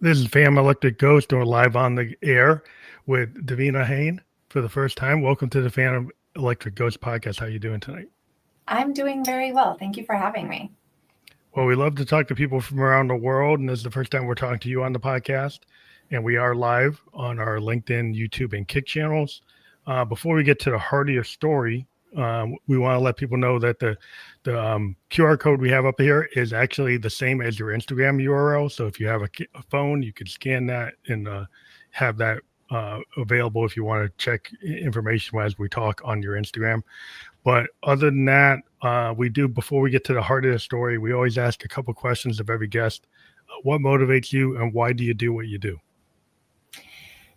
This is Fam Electric Ghost, and we're live on the air with Davina Hehn for the first time. Welcome to the Phantom Electric Ghost podcast. How are you doing tonight? I'm doing very well. Thank you for having me. Well, we love to talk to people from around the world, and this is the first time we're talking to you on the podcast. And we are live on our LinkedIn, YouTube, and Kick channels. Before we get to the heart of your story, we want to let people know that the QR code we have up here is actually the same as your Instagram URL. So if you have a phone, you can scan that and have that available if you want to check information as we talk on your Instagram. But other than that, before we get to the heart of the story, we always ask a couple questions of every guest. What motivates you and why do you do what you do?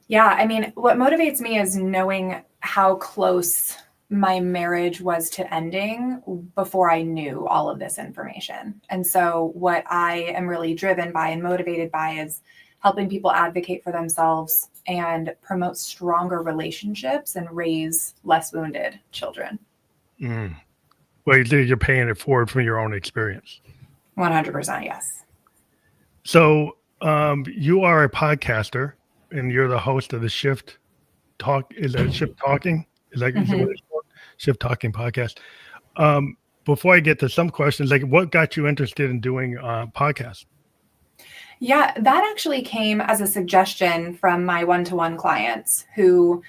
Yeah, I mean, what motivates me is knowing how close my marriage was to ending before I knew all of this information. And so what I am really driven by and motivated by is helping people advocate for themselves and promote stronger relationships and raise less wounded children. Mm. Well, you're paying it forward from your own experience. 100%, yes. So you are a podcaster and you're the host of the Shift Talk. Is that Shift Talking? Is that what it's called? Shift Talking podcast. Before I get to some questions, like what got you interested in doing podcasts? Yeah, that actually came as a suggestion from my one-to-one clients who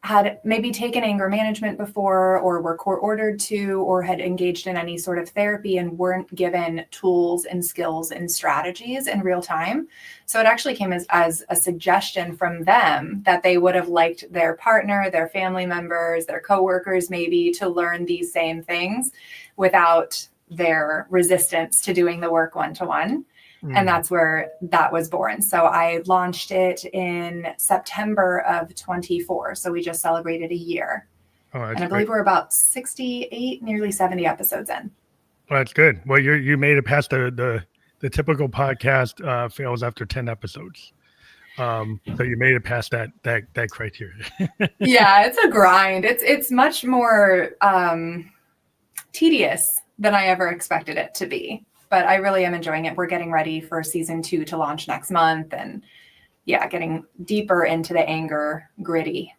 had maybe taken anger management before or were court ordered to or had engaged in any sort of therapy and weren't given tools and skills and strategies in real time. So it actually came as a suggestion from them that they would have liked their partner, their family members, their coworkers maybe to learn these same things without their resistance to doing the work one-to-one. And that's where that was born. So I launched it in September of 24. So we just celebrated a year. Oh, and I believe we're about 68, nearly 70 episodes in. Well, that's good. Well, you made it past the typical podcast fails after 10 episodes. So you made it past that criteria. Yeah, it's a grind. It's much more tedious than I ever expected it to be. But I really am enjoying it. We're getting ready for season 2 to launch next month. And yeah, getting deeper into the anger gritty.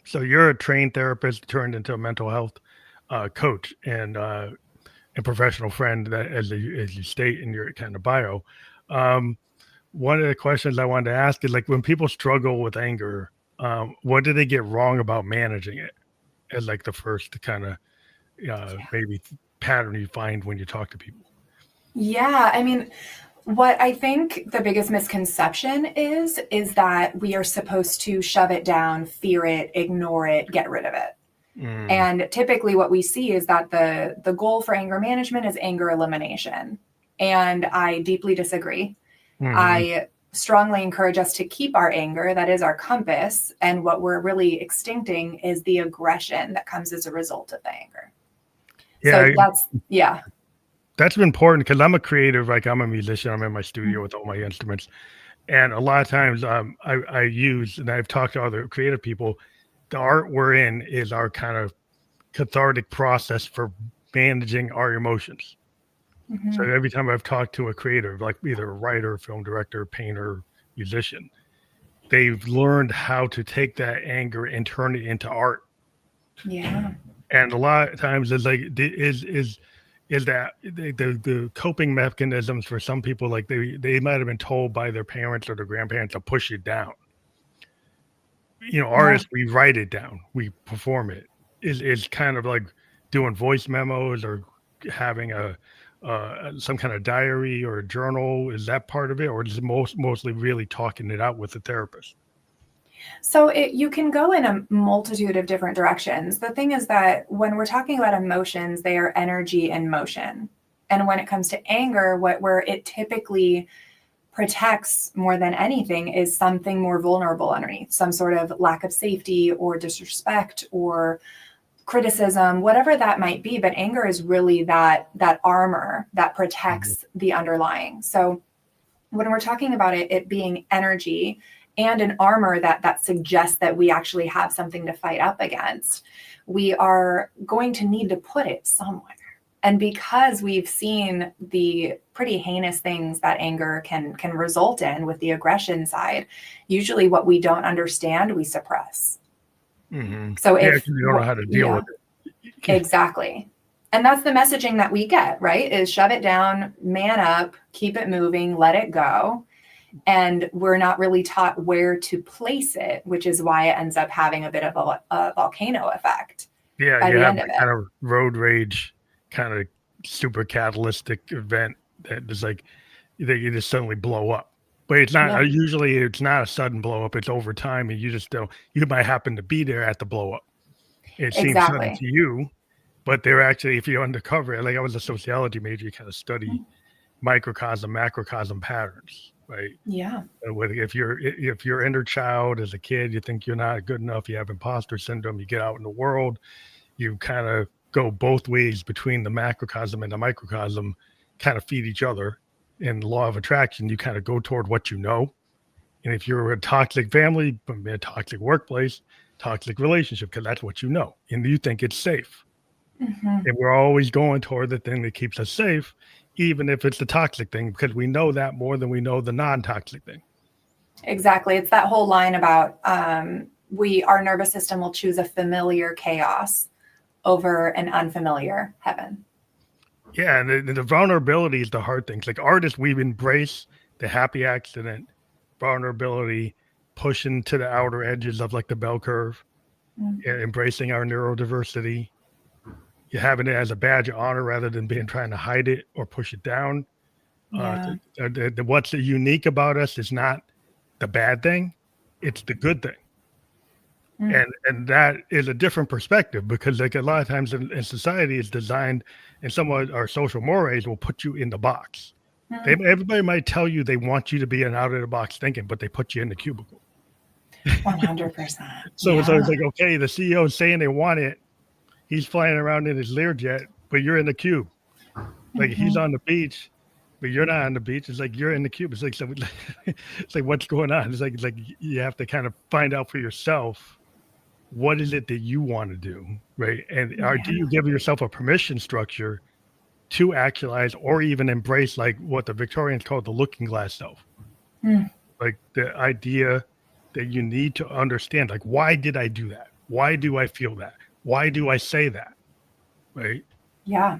So you're a trained therapist turned into a mental health coach and a professional friend, that as you state in your kind of bio. One of the questions I wanted to ask is like when people struggle with anger, what do they get wrong about managing it as like the first kind of maybe pattern you find when you talk to people? Yeah, I mean, what I think the biggest misconception is that we are supposed to shove it down, fear it, ignore it, get rid of it. And typically what we see is that the goal for anger management is anger elimination. And I deeply disagree. I strongly encourage us to keep our anger. That is our compass. And what we're really extincting is the aggression that comes as a result of the anger. Yeah, that's important because I'm a creative, like I'm a musician. I'm in my studio with all my instruments. And a lot of times I use, and I've talked to other creative people, the art we're in is our kind of cathartic process for managing our emotions. So every time I've talked to a creative, like either a writer, film director, painter, musician, they've learned how to take that anger and turn it into art. Yeah. And a lot of times it's like, is that the coping mechanisms for some people, like they might have been told by their parents or their grandparents to push it down. Artists, we write it down, we perform it. Is kind of like doing voice memos or having some kind of diary or a journal. Is that part of it, or is it mostly really talking it out with the therapist? So you can go in a multitude of different directions. The thing is that when we're talking about emotions, they are energy in motion. And when it comes to anger, where it typically protects more than anything is something more vulnerable underneath, some sort of lack of safety or disrespect or criticism, whatever that might be. But anger is really that armor that protects the underlying. So when we're talking about it being energy and an armor that suggests that we actually have something to fight up against, we are going to need to put it somewhere. And because we've seen the pretty heinous things that anger can result in with the aggression side, usually what we don't understand, we suppress. Mm-hmm. So Yeah, if, because you don't know how to deal with it. exactly. And that's the messaging that we get, right? Is shove it down, man up, keep it moving, let it go. And we're not really taught where to place it, which is why it ends up having a bit of a volcano effect Yeah, by you the have end of that it. kind of road rage kind of super catalytic event that is like that you just suddenly blow up. But it's not Yeah, usually it's not a sudden blow up. It's over time, and you just don't. You might happen to be there at the blow up. It seems sudden exactly. to you, but they're actually, if you're undercover, like I was a sociology major, you kind of study microcosm, macrocosm patterns, right? Yeah. If your inner child as a kid, you think you're not good enough, you have imposter syndrome, you get out in the world, you kind of go both ways between the macrocosm and the microcosm, kind of feed each other. In the law of attraction, you kind of go toward what you know. And if you're a toxic family, a toxic workplace, toxic relationship, because that's what you know, and you think it's safe. Mm-hmm. And we're always going toward the thing that keeps us safe, even if it's the toxic thing, because we know that more than we know the non-toxic thing. Exactly. It's that whole line about our nervous system will choose a familiar chaos over an unfamiliar heaven. Yeah, and the vulnerability is the hard things. Like artists, we've embraced the happy accident, vulnerability, pushing to the outer edges of like the bell curve, embracing our neurodiversity. You having it as a badge of honor rather than being trying to hide it or push it down. Yeah. What's unique about us is not the bad thing; it's the good thing. Mm. And that is a different perspective because like a lot of times in society is designed and some of our social mores will put you in the box. Everybody might tell you they want you to be an out of the box thinking, but they put you in the cubicle. 100%. So it's Yeah. like, okay, the CEO is saying they want it. He's flying around in his Learjet, but you're in the cube. Like he's Mm-hmm. on the beach, but you're not on the beach. It's like you're in the cube. It's like, so, it's like what's going on? It's like you have to kind of find out for yourself what is it that you want to do, right? And do Yeah. you give yourself a permission structure to actualize or even embrace like what the Victorians called the looking glass self? Mm. Like the idea that you need to understand, like, why did I do that? Why do I feel that? Why do I say that? Right? Yeah.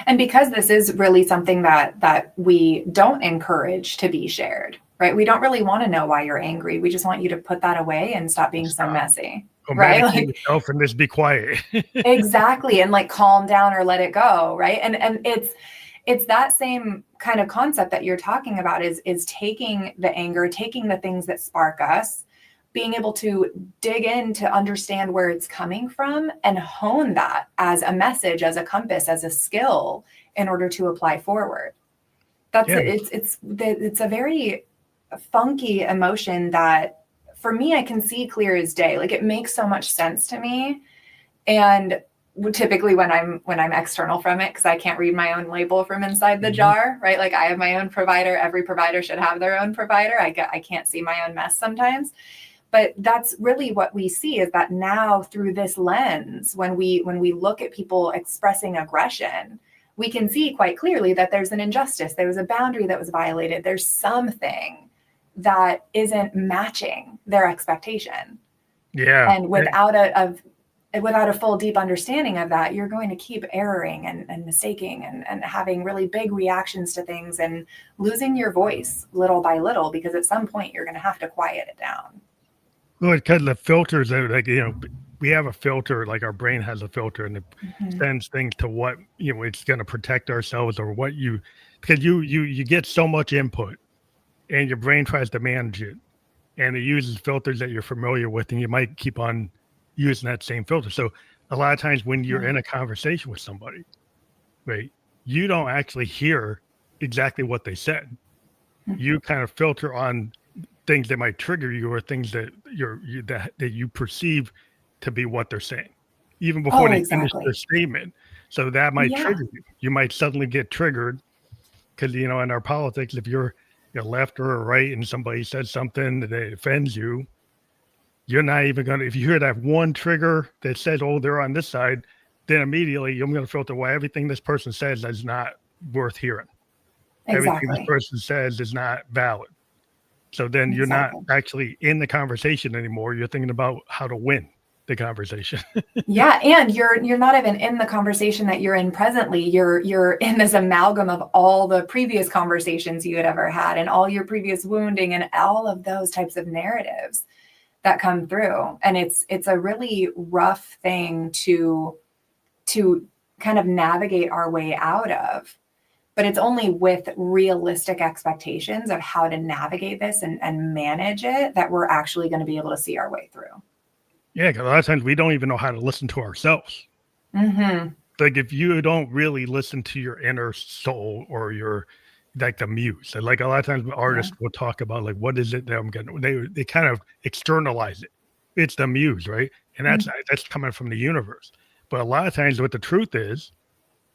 And because this is really something that we don't encourage to be shared, right? We don't really want to know why you're angry. We just want you to put that away and stop being so Stop. messy, Go right? medicate Like yourself and just be quiet. exactly, and like calm down or let it go, right? And it's that same kind of concept that you're talking about is taking the anger, taking the things that spark us, being able to dig in to understand where it's coming from and hone that as a message, as a compass, as a skill in order to apply forward. That's Yeah. it's a very funky emotion that for me I can see clear as day. Like it makes so much sense to me. And typically when I'm external from it, because I can't read my own label from inside the Mhm. jar, right? Like I have my own provider. Every provider should have their own provider. I can't see my own mess sometimes. But that's really what we see is that now through this lens, when we look at people expressing aggression, we can see quite clearly that there's an injustice. There was a boundary that was violated. There's something that isn't matching their expectation. Yeah. And without a full deep understanding of that, you're going to keep erroring and mistaking and having really big reactions to things and losing your voice little by little, because at some point you're going to have to quiet it down. Well, because the filters are like, we have a filter, like our brain has a filter and it Mm-hmm. sends things to what, it's going to protect ourselves or what because you get so much input and your brain tries to manage it and it uses filters that you're familiar with and you might keep on using that same filter. So a lot of times when you're Yeah. in a conversation with somebody, right, you don't actually hear exactly what they said. You kind of filter on things that might trigger you or things that that you perceive to be what they're saying, even before Oh, they finish their exactly. statement. So that might Yeah. trigger you. You might suddenly get triggered because in our politics, if you're left or right and somebody says something that offends you, you're not even gonna. If you hear that one trigger that says, "Oh, they're on this side," then immediately I'm going to filter, well, everything this person says is not worth hearing. Everything this Exactly. person says is not valid. So then you're not Exactly. actually in the conversation anymore. You're thinking about how to win the conversation. Yeah, and you're not even in the conversation that you're in presently. You're in this amalgam of all the previous conversations you had ever had and all your previous wounding and all of those types of narratives that come through. And it's a really rough thing to kind of navigate our way out of. But it's only with realistic expectations of how to navigate this and manage it that we're actually going to be able to see our way through. Yeah, because a lot of times we don't even know how to listen to ourselves. Mm-hmm. Like if you don't really listen to your inner soul or your like the muse, and like a lot of times artists will talk about like what is it that I'm gonna they kind of externalize it. It's the muse, right? And that's coming from the universe. But a lot of times what the truth is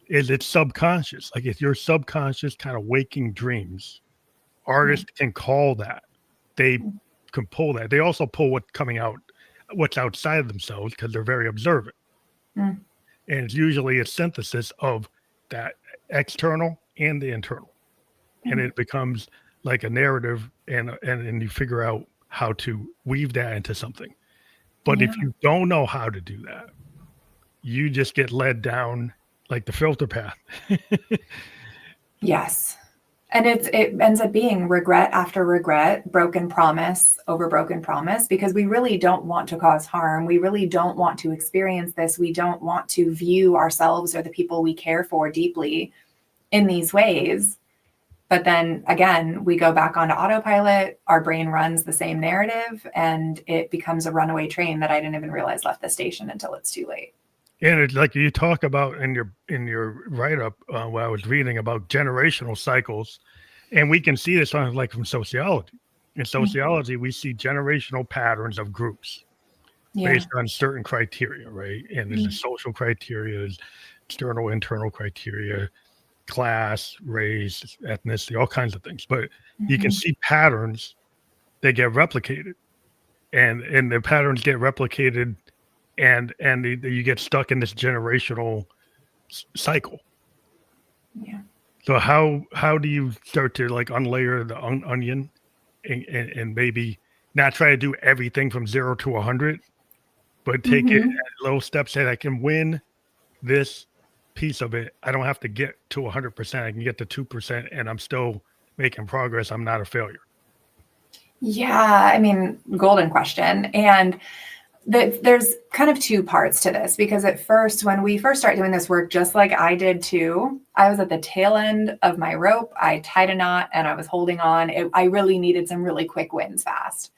it's subconscious. Like if your subconscious kind of waking dreams, artists can call that. They can pull that. They also pull what's outside of themselves because they're very observant. Mm. And it's usually a synthesis of that external and the internal. And it becomes like a narrative and you figure out how to weave that into something. But Yeah. if you don't know how to do that, you just get led down like the filter path. Yes. And it ends up being regret after regret, broken promise over broken promise, because we really don't want to cause harm. We really don't want to experience this. We don't want to view ourselves or the people we care for deeply in these ways. But then again, we go back onto autopilot, our brain runs the same narrative, and it becomes a runaway train that I didn't even realize left the station until it's too late. And it's like you talk about in your write up what I was reading about generational cycles, and we can see this on like from sociology. In sociology, we see generational patterns of groups Yeah. based on certain criteria, right? And there's the social criteria, there's external, internal criteria, class, race, ethnicity, all kinds of things. But you can see patterns that get replicated, and the patterns get replicated and you get stuck in this generational cycle. Yeah. So how do you start to like unlayer the onion and maybe not try to do everything from 0 to 100, but take it at little steps that I can win this piece of it. I don't have to get to 100%. I can get to 2% and I'm still making progress. I'm not a failure. Yeah, I mean, golden question. And there's kind of two parts to this, because at first, when we first started doing this work, just like I did too, I was at the tail end of my rope. I tied a knot and I was holding on. I really needed some really quick wins fast.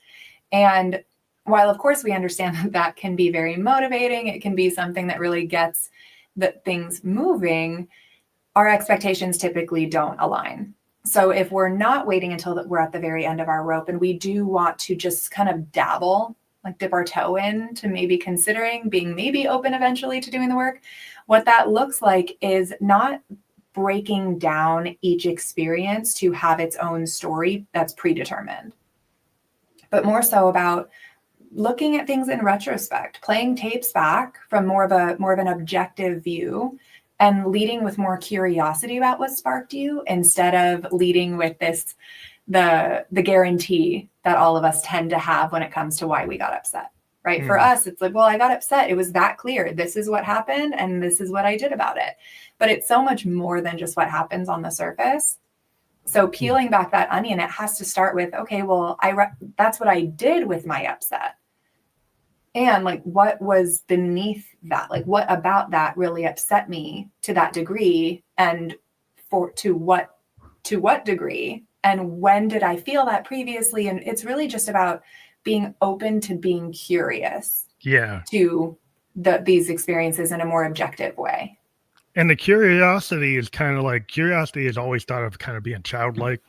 And while, of course, we understand that that can be very motivating, it can be something that really gets the things moving, our expectations typically don't align. So if we're not waiting until we're at the very end of our rope and we do want to just kind of dabble, like dip our toe in to maybe considering being maybe open eventually to doing the work, what that looks like is not breaking down each experience to have its own story that's predetermined, but more so about looking at things in retrospect, playing tapes back from more of an objective view and leading with more curiosity about what sparked you instead of leading with the guarantee that all of us tend to have when it comes to why we got upset, right? For us, it's like, well, I got upset. It was that clear. This is what happened and this is what I did about it. But it's so much more than just what happens on the surface. So peeling back that onion, it has to start with, okay, well, that's what I did with my upset. And like, what was beneath that? Like, what about that really upset me to that degree? And to what degree? And when did I feel that previously? And it's really just about being open to being curious to these experiences in a more objective way. And the curiosity is kind of like curiosity is always thought of kind of being childlike.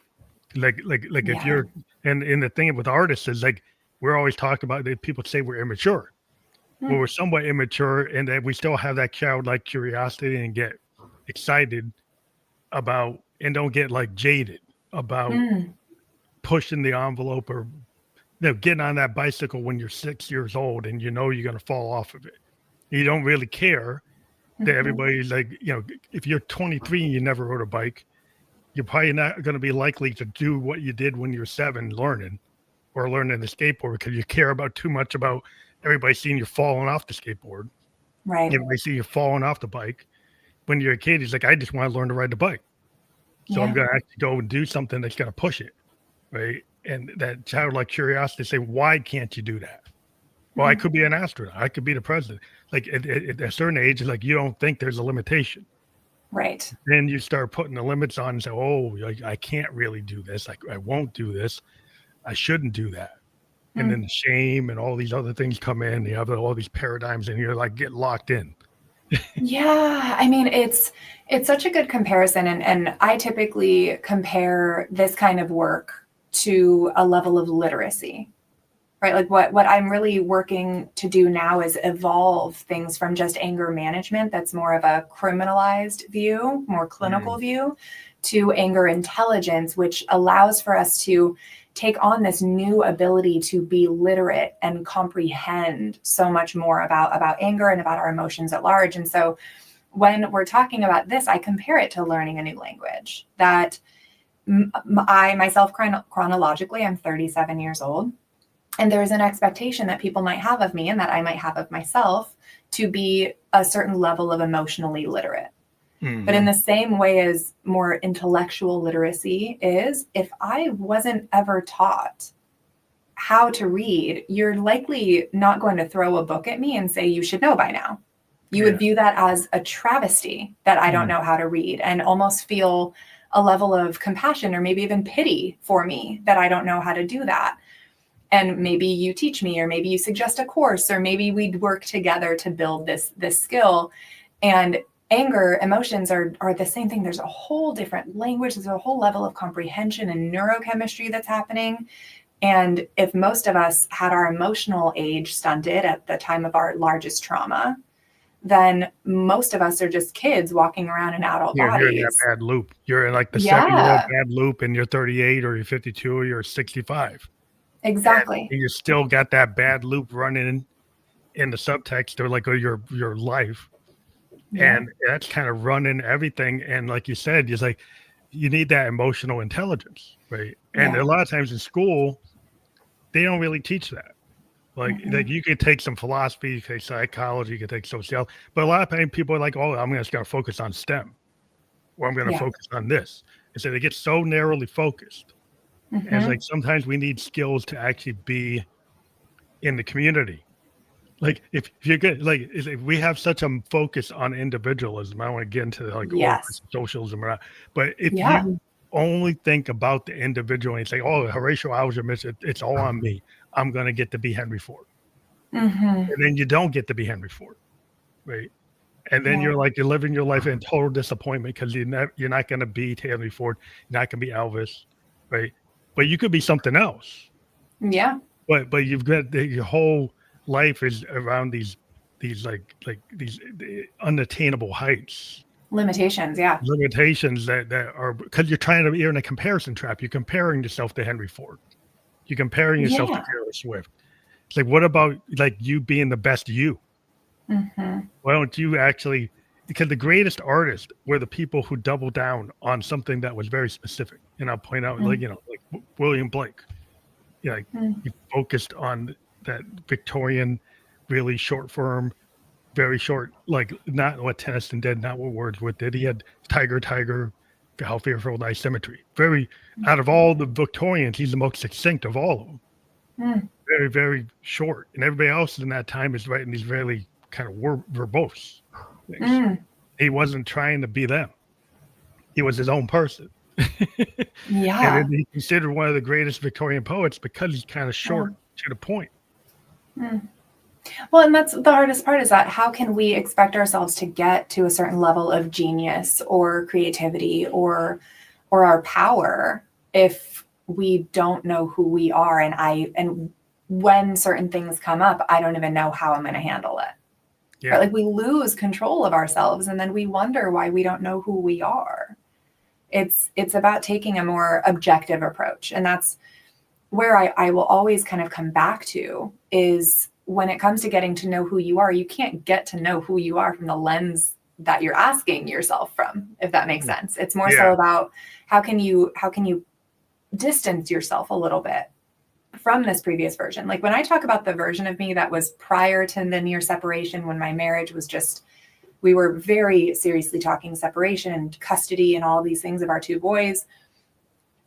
Like if you're and the thing with artists is like we're always talking about that people say we're immature. Well, we're somewhat immature and that we still have that childlike curiosity and get excited about and don't get like jaded about pushing the envelope or getting on that bicycle when you're 6 years old and you know you're going to fall off of it. You don't really care that everybody's like, if you're 23 and you never rode a bike, you're probably not going to be likely to do what you did when you're 7 learning the skateboard because you care about too much about everybody seeing you falling off the skateboard. Right. Everybody seeing you falling off the bike. When you're a kid, he's like, I just want to learn to ride the bike. So I'm going to actually go and do something that's going to push it. Right. And that childlike curiosity to say, why can't you do that? Well, I could be an astronaut. I could be the president. Like at a certain age, it's like you don't think there's a limitation. Right. Then you start putting the limits on and say, oh, I can't really do this. I won't do this. I shouldn't do that. And then the shame and all these other things come in. You have all these paradigms and you're like, get locked in. Yeah. I mean, it's such a good comparison. And I typically compare this kind of work to a level of literacy. Right. Like what I'm really working to do now is evolve things from just anger management. That's more of a criminalized view, more clinical view, to anger intelligence, which allows for us to take on this new ability to be literate and comprehend so much more about anger and about our emotions at large. And so when we're talking about this, I compare it to learning a new language. That I myself, chronologically, I'm 37 years old. And there's an expectation that people might have of me and that I might have of myself to be a certain level of emotionally literate. But in the same way as more intellectual literacy is, if I wasn't ever taught how to read, you're likely not going to throw a book at me and say, you should know by now. You would view that as a travesty that I don't know how to read and almost feel a level of compassion or maybe even pity for me that I don't know how to do that. And maybe you teach me, or maybe you suggest a course, or maybe we'd work together to build this skill. And anger, emotions are the same thing. There's a whole different language. There's a whole level of comprehension and neurochemistry that's happening. And if most of us had our emotional age stunted at the time of our largest trauma, then most of us are just kids walking around in adult bodies. You're in that bad loop. You're in like the 7-year-old bad loop, and you're 38 or you're 52 or you're 65. Exactly. And you still got that bad loop running in the subtext or like your life. And that's kind of running everything. And like you said, it's like you need that emotional intelligence, right? And a lot of times in school, they don't really teach that. Like you could take some philosophy, you could take psychology, you could take sociology, but a lot of times people are like, oh, I'm just going to focus on STEM, or I'm going to focus on this. And so they get so narrowly focused. And it's like sometimes we need skills to actually be in the community. Like if you're good, like if we have such a focus on individualism, I don't want to get into like socialism or not, but if you only think about the individual and say, oh, Horatio Alger, it's all on me. I'm going to get to be Henry Ford. And then you don't get to be Henry Ford, right? And then you're living your life in total disappointment because you're not going to be Henry Ford. You're not going to be Elvis, right? But you could be something else. Yeah. But you've got your whole life is around these unattainable heights. Limitations, Limitations that are because you're in a comparison trap. You're comparing yourself to Henry Ford. You're comparing yourself to Taylor Swift. It's like, what about like you being the best you? Why don't you actually? Because the greatest artists were the people who doubled down on something that was very specific. And I'll point out, like William Blake. He focused on that Victorian, really short form, very short, like not what Tennyson did, not what Wordsworth did. He had Tiger, How Fearful Thy Symmetry. Very, out of all the Victorians, he's the most succinct of all of them. Very, very short. And everybody else in that time is writing these really kind of verbose things. He wasn't trying to be them. He was his own person. And he's considered one of the greatest Victorian poets because he's kind of short to the point. Well, and that's the hardest part is that how can we expect ourselves to get to a certain level of genius or creativity or our power if we don't know who we are? And when certain things come up, I don't even know how I'm going to handle it. Right? Like we lose control of ourselves and then we wonder why we don't know who we are. It's about taking a more objective approach. And that's where I will always kind of come back to is when it comes to getting to know who you are, you can't get to know who you are from the lens that you're asking yourself from, if that makes sense. It's more so about how can you distance yourself a little bit from this previous version. Like when I talk about the version of me that was prior to the near separation, when my marriage was just, we were very seriously talking separation and custody and all these things of our 2 boys.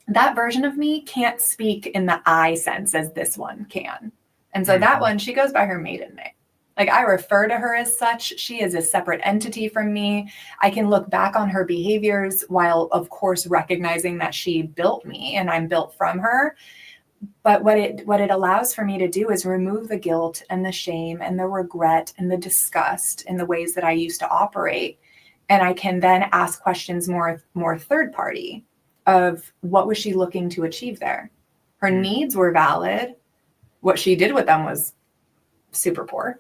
That version of me can't speak in the I sense as this one can. And so that one, she goes by her maiden name. Like I refer to her as such. She is a separate entity from me. I can look back on her behaviors while, of course, recognizing that she built me and I'm built from her. But what it allows for me to do is remove the guilt and the shame and the regret and the disgust in the ways that I used to operate. And I can then ask questions more third party of what was she looking to achieve there? Her needs were valid. What she did with them was super poor.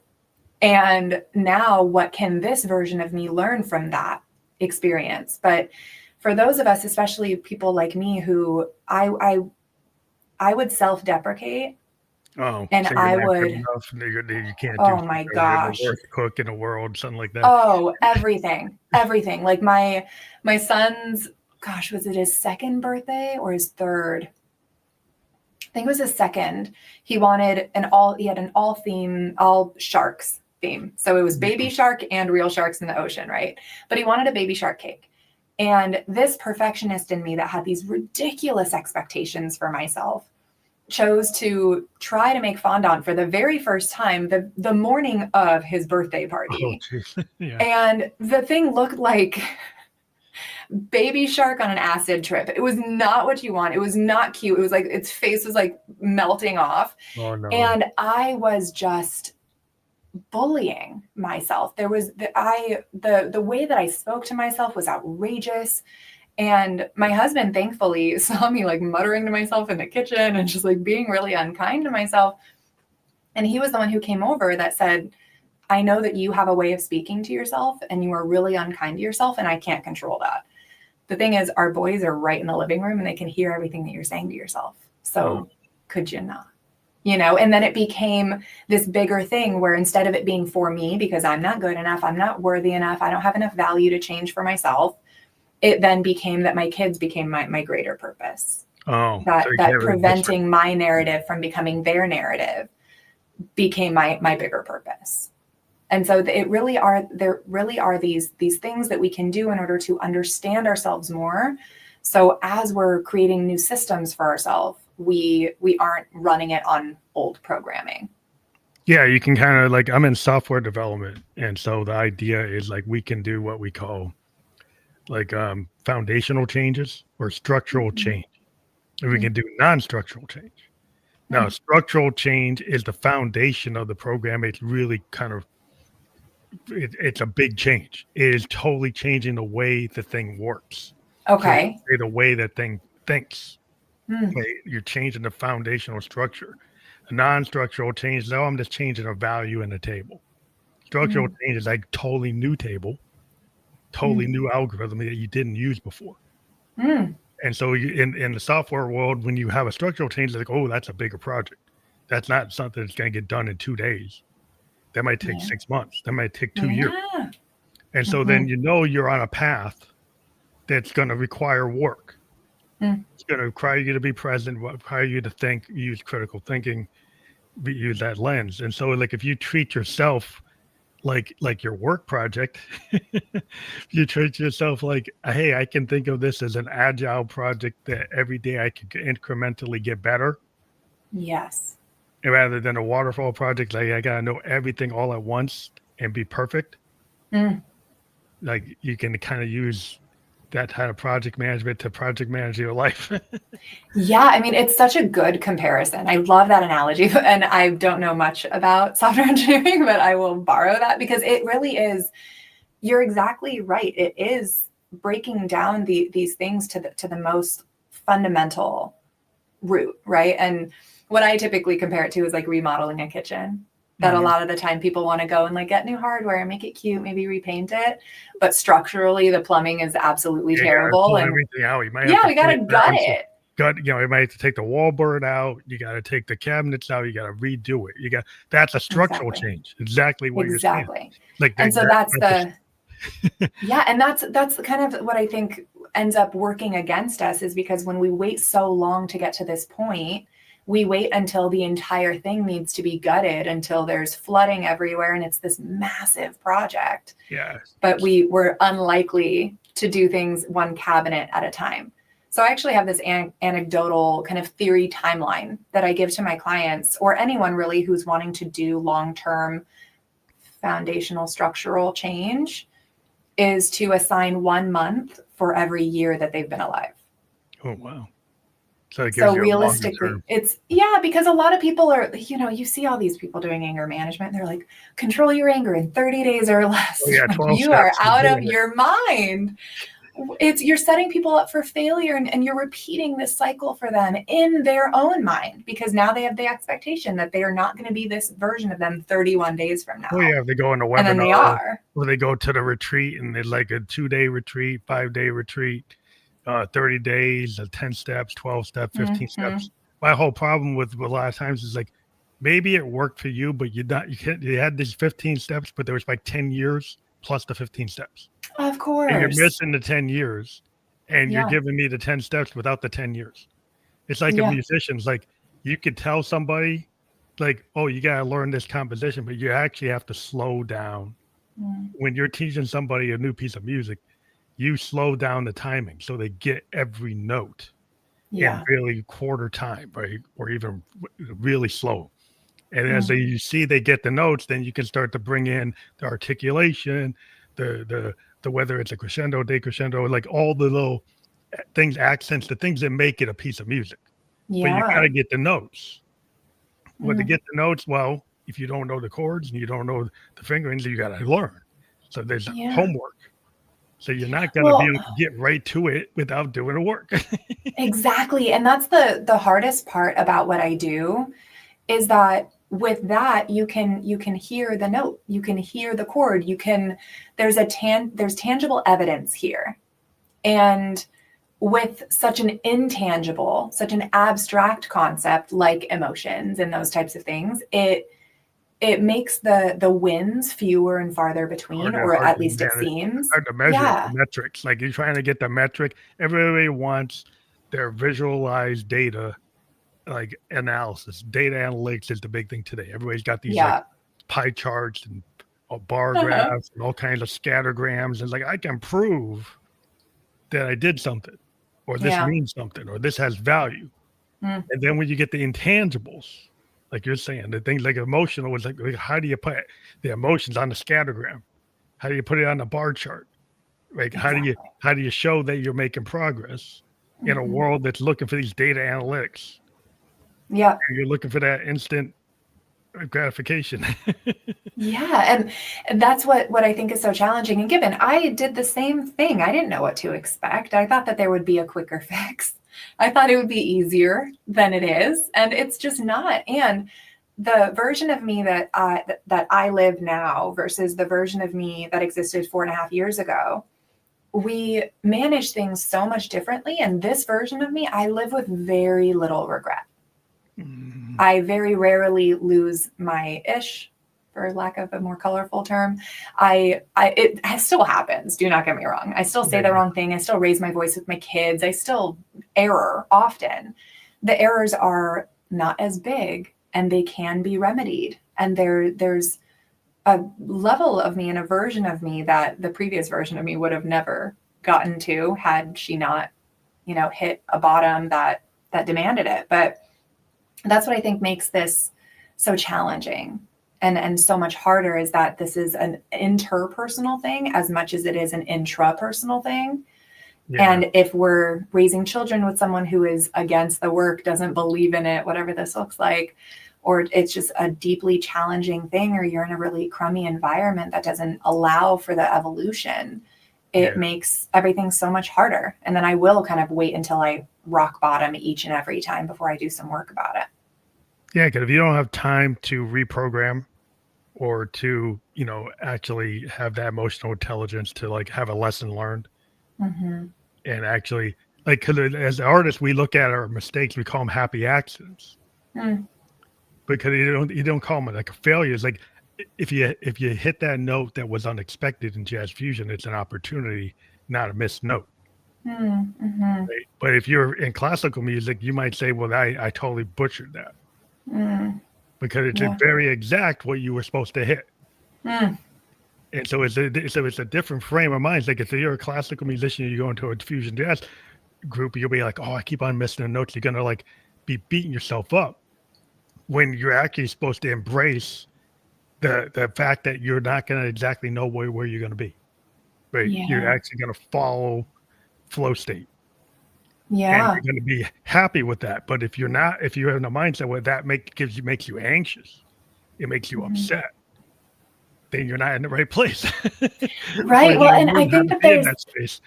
And now what can this version of me learn from that experience? But for those of us, especially people like me who I would self-deprecate. Oh, and so I would. You can't do. Oh my gosh! You're the worst cook in the world, something like that. Oh, everything. Like my son's, gosh, was it his 2nd birthday or his 3rd? I think it was his 2nd. He wanted he had an all sharks theme. So it was baby shark and real sharks in the ocean, right? But he wanted a baby shark cake. And this perfectionist in me that had these ridiculous expectations for myself chose to try to make fondant for the very first time the morning of his birthday party. Oh, yeah. And the thing looked like baby shark on an acid trip. It was not what you want. It was not cute. It was like its face was like melting off. Oh, no. And I was just bullying myself. There was the way that I spoke to myself was outrageous. And my husband thankfully saw me like muttering to myself in the kitchen and just like being really unkind to myself. And he was the one who came over that said, I know that you have a way of speaking to yourself and you are really unkind to yourself, and I can't control that. The thing is, our boys are right in the living room and they can hear everything that you're saying to yourself. So could you not? And then it became this bigger thing where instead of it being for me, because I'm not good enough, I'm not worthy enough, I don't have enough value to change for myself, it then became that my kids became my greater purpose. Oh, that preventing my narrative from becoming their narrative became my bigger purpose. And so there really are these things that we can do in order to understand ourselves more. So as we're creating new systems for ourselves, we aren't running it on old programming. Yeah, you can kind of like, I'm in software development. And so the idea is like we can do what we call like foundational changes or structural change. And we can do non-structural change. Now, structural change is the foundation of the program. It's really kind of, it's a big change. It is totally changing the way the thing works. Okay. So the way that thing thinks. Okay? You're changing the foundational structure. A non-structural change is, I'm just changing a value in the table. Structural change is like totally new table, totally new algorithm that you didn't use before. And so in the software world, when you have a structural change, it's like, oh, that's a bigger project. That's not something that's going to get done in 2 days. That might take 6 months. That might take 2 years. And so then you're on a path that's going to require work. It's going to require you to be present, require you to think, use critical thinking, use that lens. And so like if you treat yourself like your work project, you treat yourself like, hey, I can think of this as an agile project that every day I can incrementally get better. Yes. Rather than a waterfall project, like I gotta know everything all at once and be perfect. Like you can kind of use that kind of project management to project manage your life. Yeah, I mean, it's such a good comparison. I love that analogy. And I don't know much about software engineering, but I will borrow that because it really is, you're exactly right. It is breaking down these things to the most fundamental root, right? And what I typically compare it to is like remodeling a kitchen. That a lot of the time people want to go and like get new hardware, make it cute, maybe repaint it. But structurally, the plumbing is absolutely terrible. And everything out. We got to gut it. You might have to take the wallboard out. You got to take the cabinets out. You got to redo it. That's a structural change. Exactly what you're saying. Like, and so that's Yeah, and that's kind of what I think ends up working against us, is because when we wait so long to get to this point, we wait until the entire thing needs to be gutted, until there's flooding everywhere and it's this massive project. Yeah. But we're unlikely to do things one cabinet at a time. So I actually have this anecdotal kind of theory timeline that I give to my clients, or anyone really who's wanting to do long-term foundational structural change, is to assign 1 month for every year that they've been alive. Oh, wow. So it gives So you a longer realistically, term. it's, because a lot of people are, you see all these people doing anger management. They're like, control your anger in 30 days or less. Oh, yeah, 12 You are steps to out of doing it. your mind. You're setting people up for failure, and you're repeating this cycle for them in their own mind, because now they have the expectation that they are not going to be this version of them 31 days from now. Oh, yeah, they go on a And then they webinar, are. or they go to the retreat, and they're like a 2-day retreat, 5-day retreat, 30 days, 10 steps, 12 steps, 15 steps. My whole problem with a lot of times is like, maybe it worked for you, but you had these 15 steps, but there was like 10 years plus the 15 steps. Of course. And you're missing the 10 years, and you're Yeah. giving me the 10 steps without the 10 years. It's like a Yeah. musician's like, you could tell somebody like, oh, you got to learn this composition, but you actually have to slow down. When you're teaching somebody a new piece of music, you slow down the timing so they get every note in really quarter time, right? Or even really slow. And as you see they get the notes, then you can start to bring in the articulation, the whether it's a crescendo, decrescendo, like all the little things, accents, the things that make it a piece of music. But you got to get the notes. But to get the notes, well, if you don't know the chords and you don't know the fingerings, you got to learn. So there's homework. So you're not going to be able to get right to it without doing the work. Exactly. And that's the hardest part about what I do, is that with that, you can hear the note, you can hear the chord, there's tangible evidence here. And with such an intangible, such an abstract concept like emotions and those types of things, it makes the wins fewer and farther between, or at least it seems. Hard to measure the metrics. Like you're trying to get the metric. Everybody wants their visualized data, like analysis. Data analytics is the big thing today. Everybody's got these like pie charts and bar graphs and all kinds of scattergrams. And like, I can prove that I did something, or this means something, or this has value. And then when you get the intangibles, like you're saying, the things like emotional was like how do you put the emotions on the scattergram? How do you put it on the bar chart? Like how do you show that you're making progress in a world that's looking for these data analytics? Yeah. And you're looking for that instant gratification. And that's what I think is so challenging. And given I did the same thing, I didn't know what to expect. I thought that there would be a quicker fix. I thought it would be easier than it is, and it's just not. And the version of me that I live now versus the version of me that existed 4.5 years ago, we manage things so much differently. And this version of me, I live with very little regret. I very rarely lose my ish, for lack of a more colorful term. It still happens. Do not get me wrong. I still say the wrong thing. I still raise my voice with my kids. I still error often. The errors are not as big, and they can be remedied. And there's a level of me and a version of me that the previous version of me would have never gotten to had she not, hit a bottom that demanded it. But that's what I think makes this so challenging and so much harder, is that this is an interpersonal thing as much as it is an intrapersonal thing. And if we're raising children with someone who is against the work, doesn't believe in it, whatever this looks like, or it's just a deeply challenging thing, or you're in a really crummy environment that doesn't allow for the evolution, it makes everything so much harder. And then I will kind of wait until I rock bottom each and every time before I do some work about it. Yeah, because if you don't have time to reprogram or to, actually have that emotional intelligence to like have a lesson learned, and actually like, because as artists, we look at our mistakes, we call them happy accidents, because you don't call them like a failure. It's like if you hit that note that was unexpected in jazz fusion, it's an opportunity, not a missed note. Mm-hmm. Right? But if you're in classical music, you might say, "Well, I totally butchered that," because it's Yeah. very exact what you were supposed to hit. Mm. And so it's a different frame of mind. It's like if you're a classical musician, you go into a fusion jazz group, you'll be like, "Oh, I keep on missing the notes." You're gonna like be beating yourself up when you're actually supposed to embrace the fact that you're not gonna exactly know where you're gonna be. Right? You're Yeah. actually gonna follow flow state, and Yeah. you're gonna be happy with that. But if you're not, if you're in a mindset where that makes you anxious, it makes you Mhm. upset, then you're not in the right place. Or Right. you Well, gotta and I learn how think to that be in there's, that space.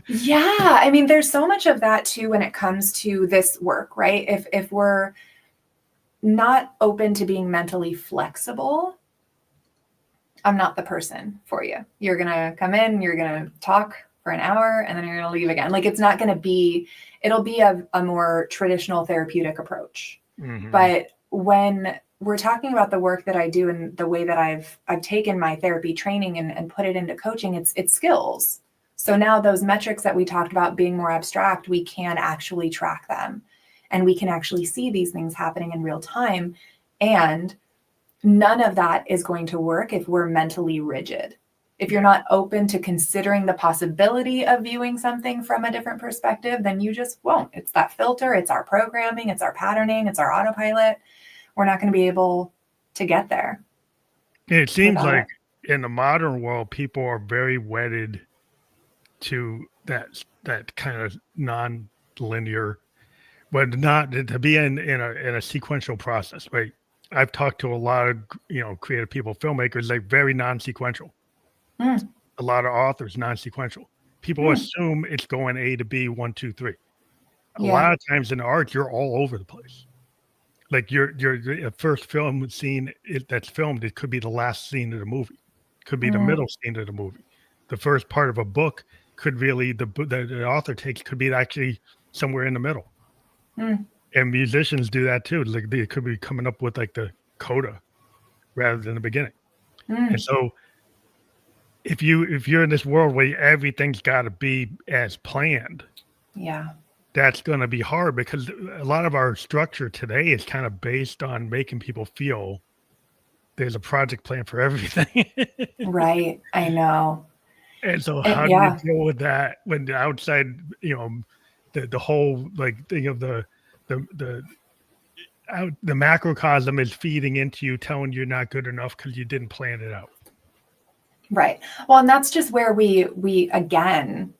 yeah, I mean, there's so much of that too when it comes to this work, right? If we're not open to being mentally flexible, I'm not the person for you. You're going to come in, you're going to talk for an hour, and then you're going to leave again. Like it's not going to be, it'll be a more traditional therapeutic approach. Mhm. But when we're talking about the work that I do and the way that I've taken my therapy training and put it into coaching, it's skills. So now those metrics that we talked about being more abstract, we can actually track them and we can actually see these things happening in real time. And none of that is going to work if we're mentally rigid. If you're Yeah. not open to considering the possibility of viewing something from a different perspective, then you just won't. It's that filter, it's our programming, it's our patterning, it's our autopilot. We're not going to be able to get there It seems without like it. in the modern world, people are very wedded to that kind of non-linear, but not to be in a sequential process, right? I've talked to a lot of creative people, filmmakers, like very non-sequential. Mm, A lot of authors non-sequential. People mm, assume it's going A to B, 1, 2, 3. A yeah. lot of times in art, you're all over the place. Like your first film scene that's filmed, it could be the last scene of the movie, could be the Mm, middle scene of the movie. The first part of a book could really the author takes could be actually somewhere in the middle. mm, And musicians do that too. Like they could be coming up with like the coda rather than the beginning. And mm, so if you're in this world where everything's got to be as planned, yeah. that's going to be hard because a lot of our structure today is kind of based on making people feel there's a project plan for everything. Right. I know. And so And how do you yeah. deal with that when the outside, the whole like thing of the the macrocosm is feeding into you, telling you're not good enough because you didn't plan it out. Right. Well, and that's just where we again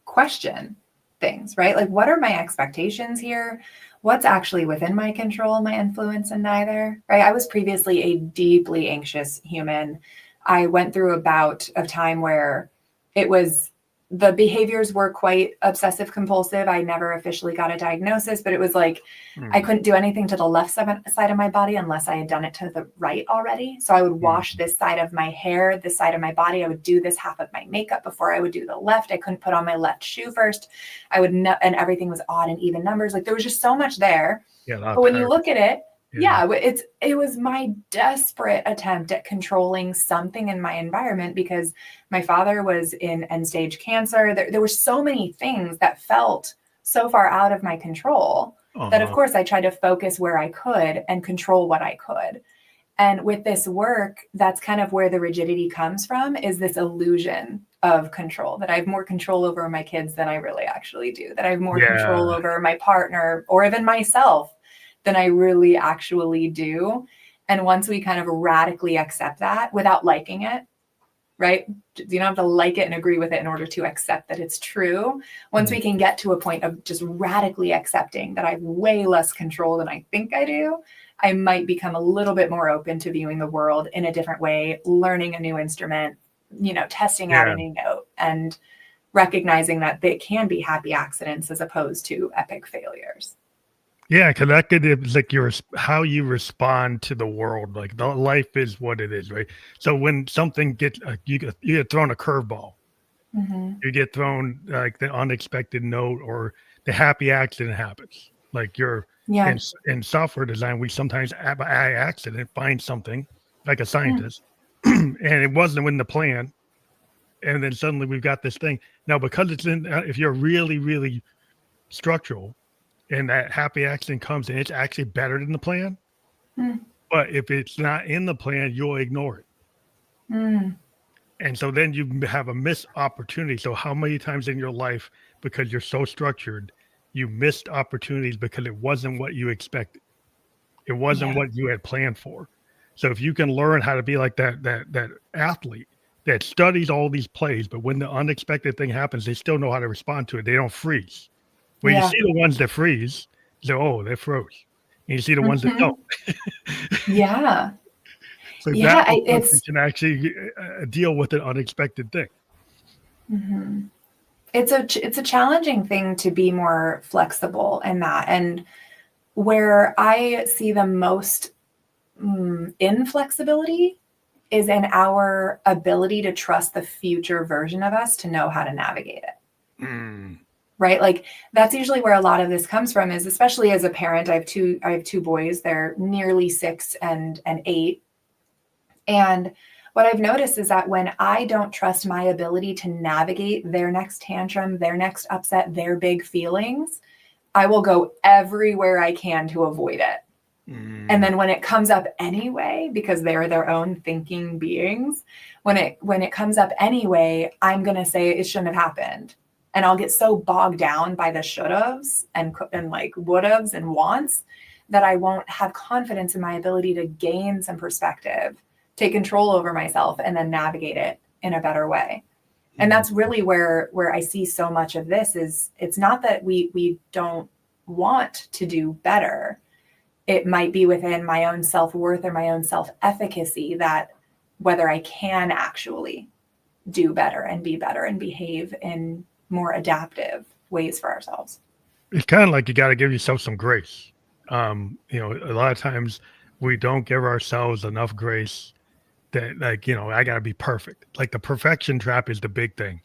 question things, right? Like what are my expectations here? What's actually within my control, my influence, and neither, right? I was previously a deeply anxious human. I went through a bout of time where it was the behaviors were quite obsessive compulsive. I never officially got a diagnosis, but it was like I Mhm, couldn't do anything to the left side of my body unless I had done it to the right already. So I would wash mhm. this side of my hair, this side of my body. I would do this half of my makeup before I would do the left. I couldn't put on my left shoe first. And everything was odd and even numbers. Like there was just so much there. Yeah, a lot of But when you look paranoia. at it, Yeah. yeah, it was my desperate attempt at controlling something in my environment because my father was in end stage cancer. There were so many things that felt so far out of my control that, of Uh-huh. course, I tried to focus where I could and control what I could. And with this work, that's kind of where the rigidity comes from, is this illusion of control, that I have more control over my kids than I really actually do, that I have more control Yeah. over my partner or even myself than I really actually do. And once we kind of radically accept that without liking it, right? You don't have to like it and agree with it in order to accept that it's true. Once Mhm. we can get to a point of just radically accepting that I have way less control than I think I do, I might become a little bit more open to viewing the world in a different way, learning a new instrument, testing out a Yeah. new note, and recognizing that they can be happy accidents as opposed to epic failures. Yeah, because that could it's like how you respond to the world. Like the life is what it is, right? So when something gets you get thrown a curveball, Mm-hmm. you get thrown like the unexpected note or the happy accident happens. Like you're Yeah. in software design, we sometimes by accident find something like a scientist, and it wasn't in the plan. And then suddenly we've got this thing now because it's in. If you're really, really structural, and that happy accident comes and it's actually better than the plan. Mm. But if it's not in the plan, you'll ignore it. Mm. And so then you have a missed opportunity. So how many times in your life, because you're so structured, you missed opportunities because it wasn't what you expected. It wasn't Yeah. what you had planned for. So if you can learn how to be like that athlete that studies all these plays, but when the unexpected thing happens, they still know how to respond to it. They don't freeze. When you Yeah. see the ones that freeze, you say, oh, they froze. And you see the ones that Mhm. don't. Yeah. So Yeah. that way you It's can actually deal with an unexpected thing. mhm. It's a challenging thing to be more flexible in that. And where I see the most inflexibility is in our ability to trust the future version of us to know how to navigate it. Mm. Right? Like that's usually where a lot of this comes from is especially as a parent. I have two boys. They're nearly 6 and 8. And what I've noticed is that when I don't trust my ability to navigate their next tantrum, their next upset, their big feelings, I will go everywhere I can to avoid it. And then when it comes up anyway, because they're their own thinking beings, when it comes up anyway, I'm going to say it shouldn't have happened. And I'll get so bogged down by the should-haves and like would-haves and wants that I won't have confidence in my ability to gain some perspective, take control over myself, and then navigate it in a better way. And that's really where I see so much of this is it's not that we don't want to do better. It might be within my own self-worth or my own self-efficacy that whether I can actually do better and behave in more adaptive ways for ourselves. It's kind of like you got to give yourself some grace. A lot of times we don't give ourselves enough grace that, like, I got to be perfect. Like the perfection trap is the big thing.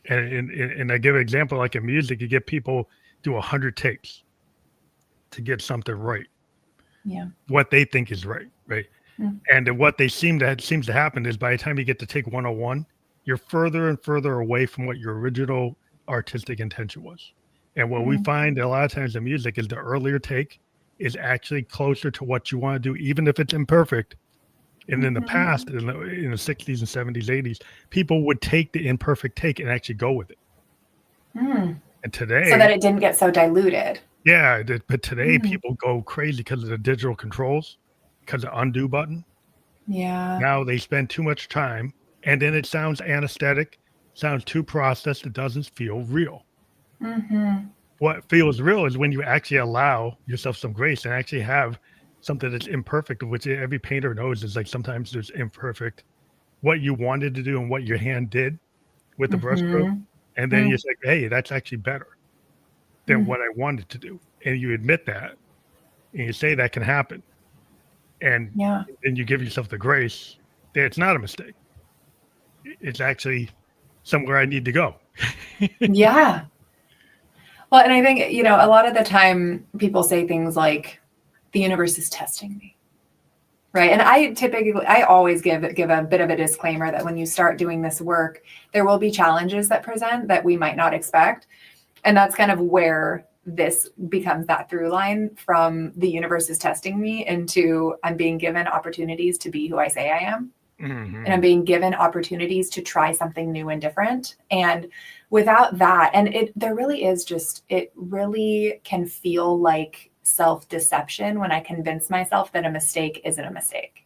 And I give an example, like in music, you get people do 100 takes to get something right. Yeah. What they think is right. Mm. And then what they seems to happen is by the time you get to take 101, you're further and further away from what your original artistic intention was. And what we find a lot of times in music is the earlier take is actually closer to what you want to do, even if it's imperfect. And in the past, in the 60s and 70s, 80s, people would take the imperfect take and actually go with it. Mm. And today, so that it didn't get so diluted. yeah, but today people go crazy because of the digital controls, because of the undo button. Yeah. Now they spend too much time, and then it sounds anesthetic, sounds too processed. It doesn't feel real. Mm-hmm. What feels real is when you actually allow yourself some grace and actually have something that's imperfect, which every painter knows is like sometimes there's imperfect, what you wanted to do and what your hand did with the brushstroke. And then you say, hey, that's actually better than what I wanted to do. And you admit that and you say that can happen. And Yeah. then you give yourself the grace that it's not a mistake. It's actually somewhere I need to go. Yeah. Well, and I think, a lot of the time people say things like, the universe is testing me. Right. And I always give a bit of a disclaimer that when you start doing this work, there will be challenges that present that we might not expect. And that's kind of where this becomes that through line from the universe is testing me into I'm being given opportunities to be who I say I am. Mm-hmm. And I'm being given opportunities to try something new and different. And without that, and it really can feel like self-deception when I convince myself that a mistake isn't a mistake.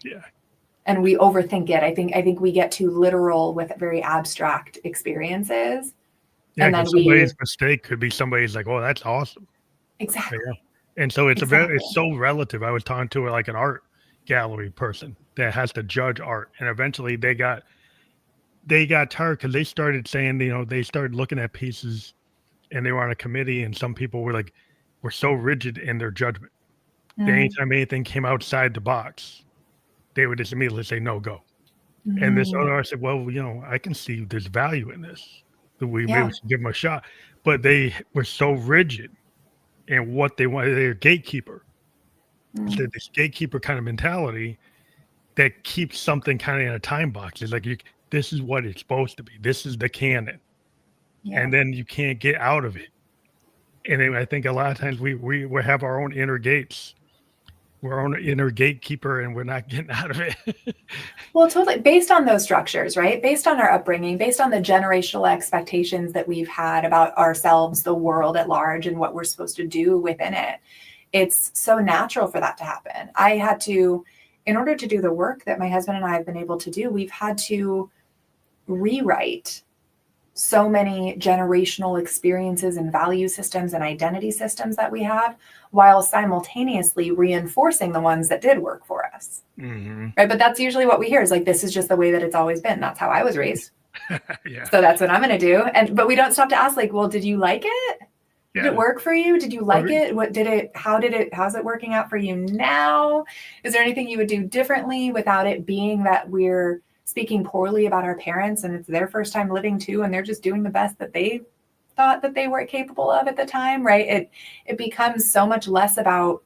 Yeah. And we overthink it. I think we get too literal with very abstract experiences. Yeah, and then somebody's mistake could be somebody's like, oh, that's awesome. Exactly. Yeah. And so it's Exactly. it's so relative. I was talking to like an art gallery person that has to judge art, and eventually they got tired because they started saying, they started looking at pieces, and they were on a committee, and some people were so rigid in their judgment. Anytime anything came outside the box, they would just immediately say, no, go. And this other artist said, well, I can see there's value in this. Maybe we should give them a shot. But they were so rigid in what they wanted. They're a gatekeeper. So this gatekeeper kind of mentality that keeps something kind of in a time box. It's like this is what it's supposed to be. This is the canon, and then you can't get out of it. And then I think a lot of times we have our own inner gates. We're our own inner gatekeeper, and we're not getting out of it. Well, totally. Based on those structures, right? Based on our upbringing, based on the generational expectations that we've had about ourselves, the world at large, and what we're supposed to do within it. It's so natural for that to happen. I had to, in order to do the work that my husband and I have been able to do, we've had to rewrite so many generational experiences and value systems and identity systems that we have, while simultaneously reinforcing the ones that did work for us. Mm-hmm. Right. But that's usually what we hear is like, this is just the way that it's always been. That's how I was raised. Yeah. So that's what I'm going to do. But we don't stop to ask, like, well, did you like it? Did it work for you? Did you like it? How's it working out for you now? Is there anything you would do differently without it being that we're speaking poorly about our parents and it's their first time living too, and they're just doing the best that they thought that they were capable of at the time, right? It becomes so much less about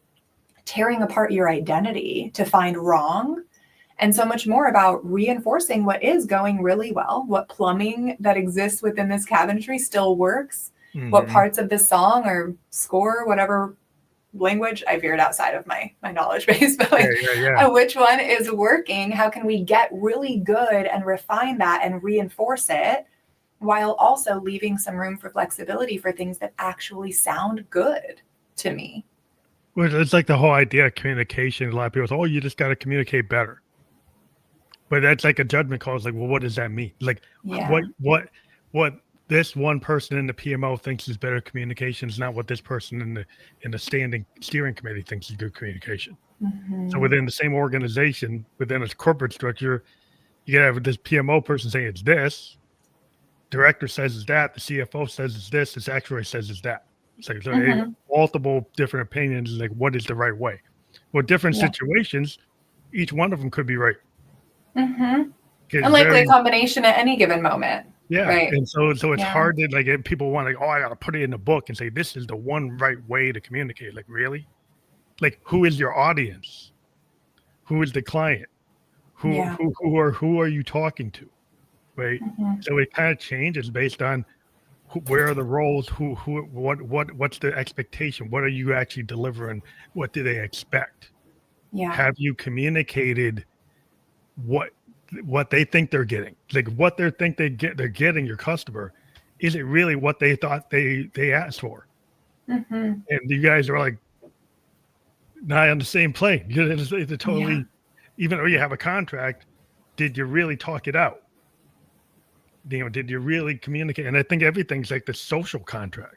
tearing apart your identity to find wrong, and so much more about reinforcing what is going really well, what plumbing that exists within this cabinetry still works, what parts of this song or score, whatever language I veered outside of my knowledge base, but which one is working? How can we get really good and refine that and reinforce it while also leaving some room for flexibility for things that actually sound good to me? Well, it's like the whole idea of communication. A lot of people say, oh, you just got to communicate better. But that's like a judgment call. It's like, well, what does that mean? Like what this one person in the PMO thinks is better communication is not what this person in the steering committee thinks is good communication. Mm-hmm. So within the same organization, within a corporate structure, you gotta have this PMO person saying it's this, director says it's that, the CFO says it's this, this actuary says it's that. It's like multiple different opinions, like what is the right way? Well, different situations, each one of them could be right. Mm-hmm. Unlikely a combination at any given moment. Yeah. Right. And so it's hard to like, people want to, I got to put it in the book and say, this is the one right way to communicate. Like, really? Like, who is your audience? Who is the client? Who are you talking to? Right. Mm-hmm. So it kind of changes based on where are the roles, what's the expectation? What are you actually delivering? What do they expect? Yeah. Have you communicated what they think they're getting, like what they're getting your customer? Is it really what they thought they asked for? Mm-hmm. And you guys are like not on the same plane. It's totally, even though you have a contract, did you really talk it out? Did you really communicate? And I think everything's like the social contract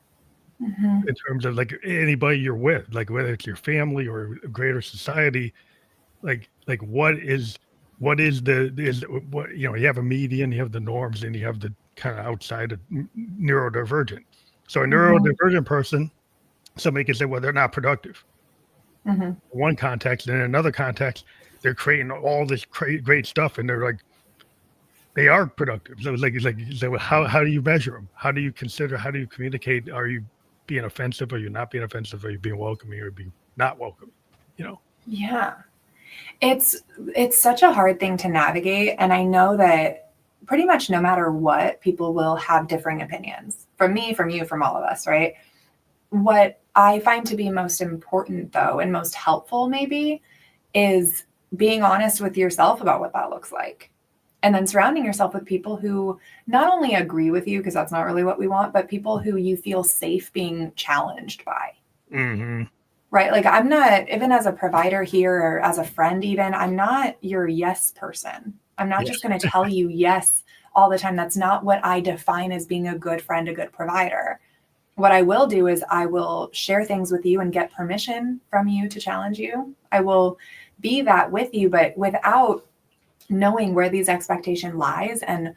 in terms of like anybody you're with, like whether it's your family or greater society, like what you have a median, you have the norms, and you have the kind of outside of neurodivergent. So a neurodivergent person, somebody can say, well, they're not productive. One context, and in another context, they're creating all this great stuff, and they're like, they are productive. So it's like how do you measure them? How do you communicate? Are you being offensive? Are you not being offensive? Are you being welcoming or being not welcoming? Yeah. It's such a hard thing to navigate. And I know that pretty much no matter what, people will have differing opinions from me, from you, from all of us, right? What I find to be most important, though, and most helpful maybe, is being honest with yourself about what that looks like. And then surrounding yourself with people who not only agree with you, because that's not really what we want, but people who you feel safe being challenged by. Mm-hmm. Right? Like, I'm not, even as a provider here or as a friend even, I'm not your yes person. I'm not just going to tell you yes all the time. That's not what I define as being a good friend, a good provider. What I will do is I will share things with you and get permission from you to challenge you. I will be that with you, but without knowing where these expectation lies and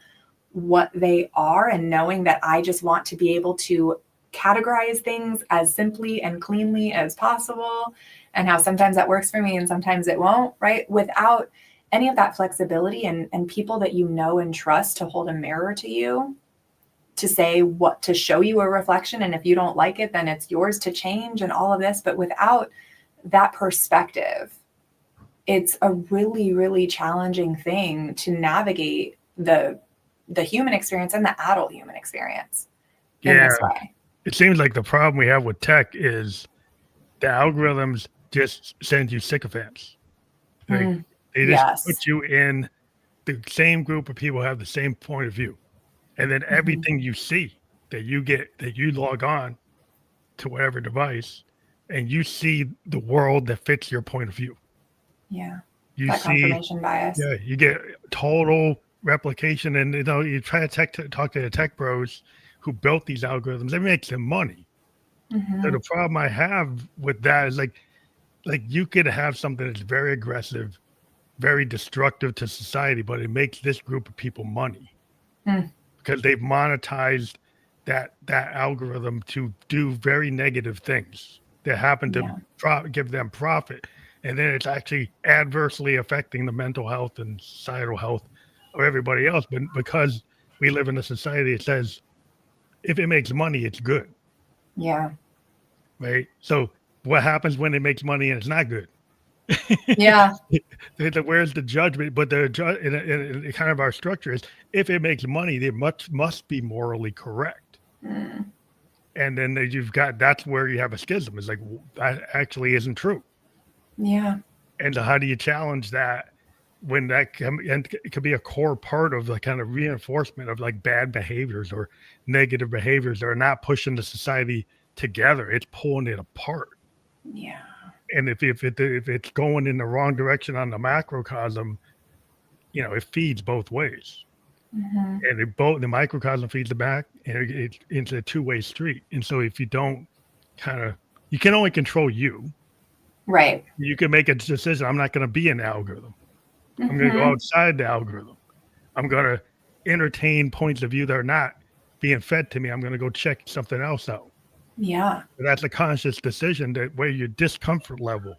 what they are, and knowing that I just want to be able to categorize things as simply and cleanly as possible, and how sometimes that works for me and sometimes it won't, right? Without any of that flexibility and people that you know and trust to hold a mirror to you, to say what, to show you a reflection. And if you don't like it, then it's yours to change and all of this. But without that perspective, it's a really, really challenging thing to navigate the human experience and the adult human experience in Yeah. this way. It seems like the problem we have with tech is the algorithms just send you sycophants. Like they just Yes. put you in the same group of people who have the same point of view. And then Mhm. everything you see that you get, that you log on to whatever device, and you see the world that fits your point of view. Yeah. You That see, confirmation bias. yeah, you get total replication. And you try to talk to the tech bros who built these algorithms, it makes them money. So the Mhm. problem I have with that is like you could have something that's very aggressive, very destructive to society, but it makes this group of people money Mm. because they've monetized that algorithm to do very negative things that happen to Yeah. give them profit, and then it's actually adversely affecting the mental health and societal health of everybody else. But because we live in a society that says if it makes money, it's good, Yeah. right? So what happens when it makes money and it's not good? Yeah. Where's the judgment? But the in kind of our structure is if it makes money, it must be morally correct. Mm. And then you've got that's where you have a schism. It's like that actually isn't true. Yeah. And so how do you challenge that when and it could be a core part of the kind of reinforcement of like bad behaviors or negative behaviors that are not pushing the society together? It's pulling it apart. Yeah. And if it's going in the wrong direction on the macrocosm, it feeds both ways. Mhm. And the microcosm feeds the back, and it's a two-way street. And so if you don't kind of, you can only control you. Right. You can make a decision. I'm not going to be in the algorithm. I'm going to go Mhm. outside the algorithm. I'm going to entertain points of view that are not being fed to me. I'm going to go check something else out. Yeah. But that's a conscious decision that where your discomfort level.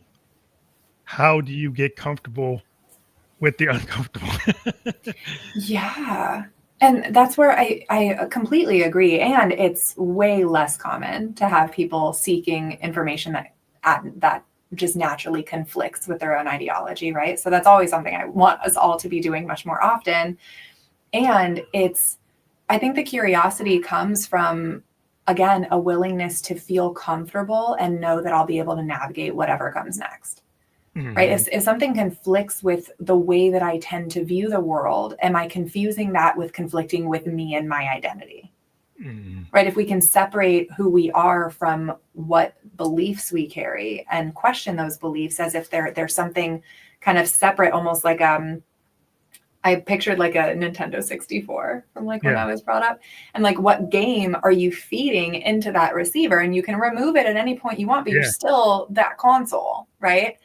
How do you get comfortable with the uncomfortable? Yeah. And that's where I completely agree. And it's way less common to have people seeking information that just naturally conflicts with their own ideology, right? So that's always something I want us all to be doing much more often. And I think the curiosity comes from, again, a willingness to feel comfortable and know that I'll be able to navigate whatever comes next. Right? Mhm. If something conflicts with the way that I tend to view the world, am I confusing that with conflicting with me and my identity? Mhm. Right? If we can separate who we are from what beliefs we carry and question those beliefs as if there's something kind of separate, almost like I pictured like a Nintendo 64 from like when Yeah. I was brought up. And like, what game are you feeding into that receiver? And you can remove it at any point you want, but you're Yeah. still that console, right?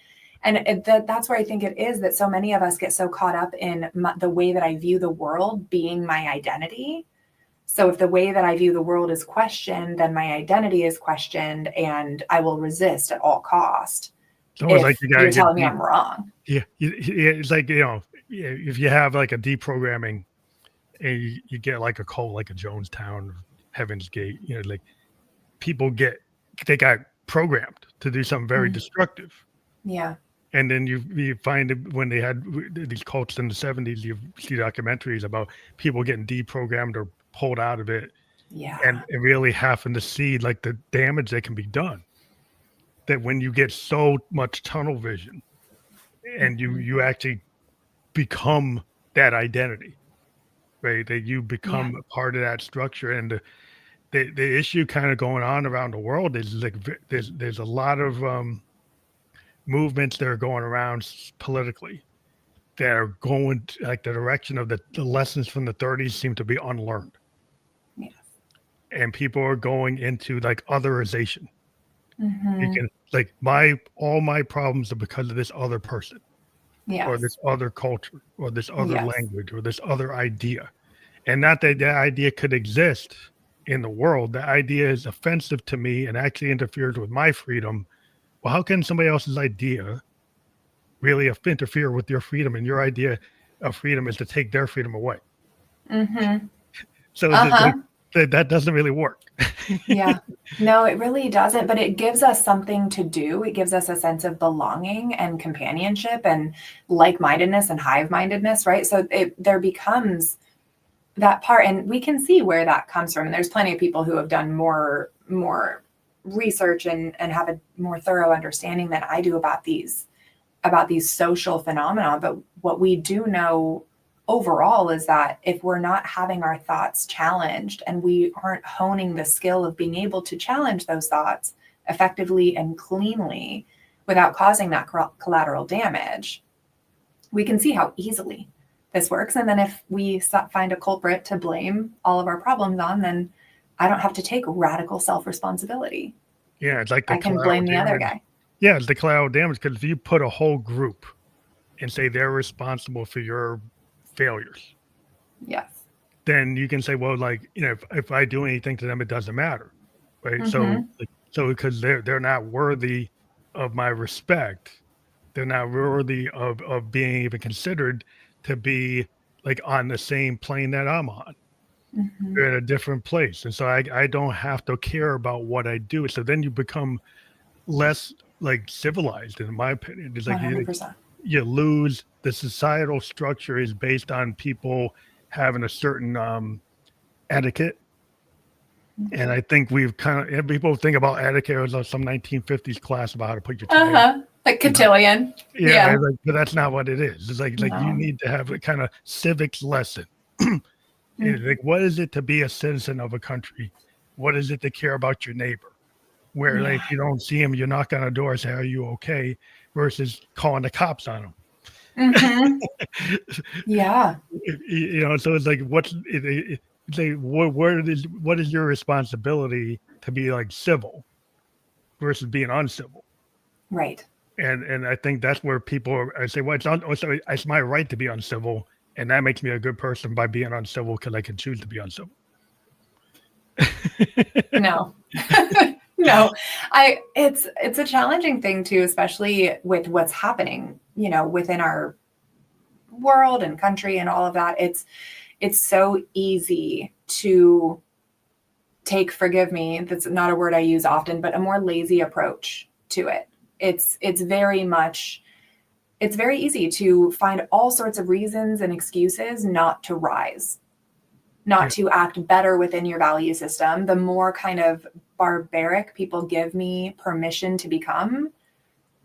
And that's where I think it is that so many of us get so caught up in the way that I view the world being my identity. So if the way that I view the world is questioned, then my identity is questioned, and I will resist at all cost It's almost like if you got to you're get telling me deep. I'm wrong. Yeah. It's like, yeah, if you have like a deprogramming and you get like a cult, like a Jonestown, Heaven's Gate, like people they got programmed to do something very Mm. destructive. Yeah. And then you find it when they had these cults in the 70s, you see documentaries about people getting deprogrammed or pulled out of it and Yeah. really having to see like the damage that can be done. That when you get so much tunnel vision and Mhm. you actually become that identity, right? That you Yeah. become a part of that structure. And the issue kind of going on around the world is like there's a lot of movements that are going around politically that are going like the direction of the lessons from the 30s seem to be unlearned, Yeah. and people are going into like otherization. You Mhm. can like all my problems are because of this other person or this Yes. other culture or this other Yes. language or this other idea. And not that that idea could exist in the world. The idea is offensive to me and actually interferes with my freedom. Well, how can somebody else's idea really interfere with your freedom? And your idea of freedom is to take their freedom away. Mhm. So it's just like Uh-huh. that doesn't really work. Yeah. No, it really doesn't, but it gives us something to do. It gives us a sense of belonging and companionship and like-mindedness and hive-mindedness, right? So there becomes that part, and we can see where that comes from. And there's plenty of people who have done more research and have a more thorough understanding than I do about these social phenomena. But what we do know overall is that if we're not having our thoughts challenged and we aren't honing the skill of being able to challenge those thoughts effectively and cleanly without causing that collateral damage, we can see how easily this works. And then if we find a culprit to blame all of our problems on, then I don't have to take radical self-responsibility. Yeah, it's like the I can blame the other guy. Yeah, it's the collateral damage, because if you put a whole group and say they're responsible for your failures, Yes. then you can say, well, like, if I do anything to them, it doesn't matter, right? Mm-hmm. So because they're not worthy of my respect, they're not worthy of being even considered to be like on the same plane that I'm on. Mm-hmm. They're in a different place, and so I don't have to care about what I do. So then you become less like civilized, in my opinion. It's like 100%. you lose the societal structure is based on people having a certain etiquette. Mm-hmm. And I think we've people think about etiquette as like some 1950s class about how to put your tie on. Like cotillion. Yeah. Like, but that's not what it is. It's like No. you need to have a kind of civics lesson. Mm-hmm. Like, what is it to be a citizen of a country? What is it to care about your neighbor? Where like if you don't see him, you knock on a door and say, "Are you okay?" versus calling the cops on him. Mm-hmm. Yeah. So it's like, what is your responsibility to be like civil versus being uncivil? Right. And I think that's where I say, well, it's my right to be uncivil, and that makes me a good person by being uncivil because I can choose to be uncivil. No. No, it's a challenging thing too, especially with what's happening, within our world and country and all of that. It's so easy to take, forgive me, that's not a word I use often, but a more lazy approach to it. It's very easy to find all sorts of reasons and excuses not to rise, not to act better within your value system. The more kind of barbaric people give me permission to become,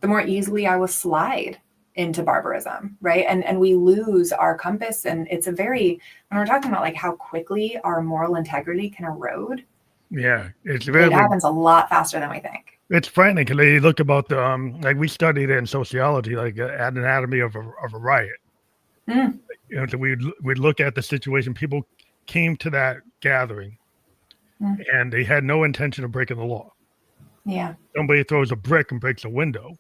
the more easily I will slide into barbarism, right? And we lose our compass. And it's when we're talking about like how quickly our moral integrity can erode. Yeah, it happens a lot faster than we think. It's frightening because they look about the like we studied it in sociology, like an anatomy of a riot. So we'd look at the situation. People came to that gathering and they had no intention of breaking the law. Yeah. Somebody throws a brick and breaks a window.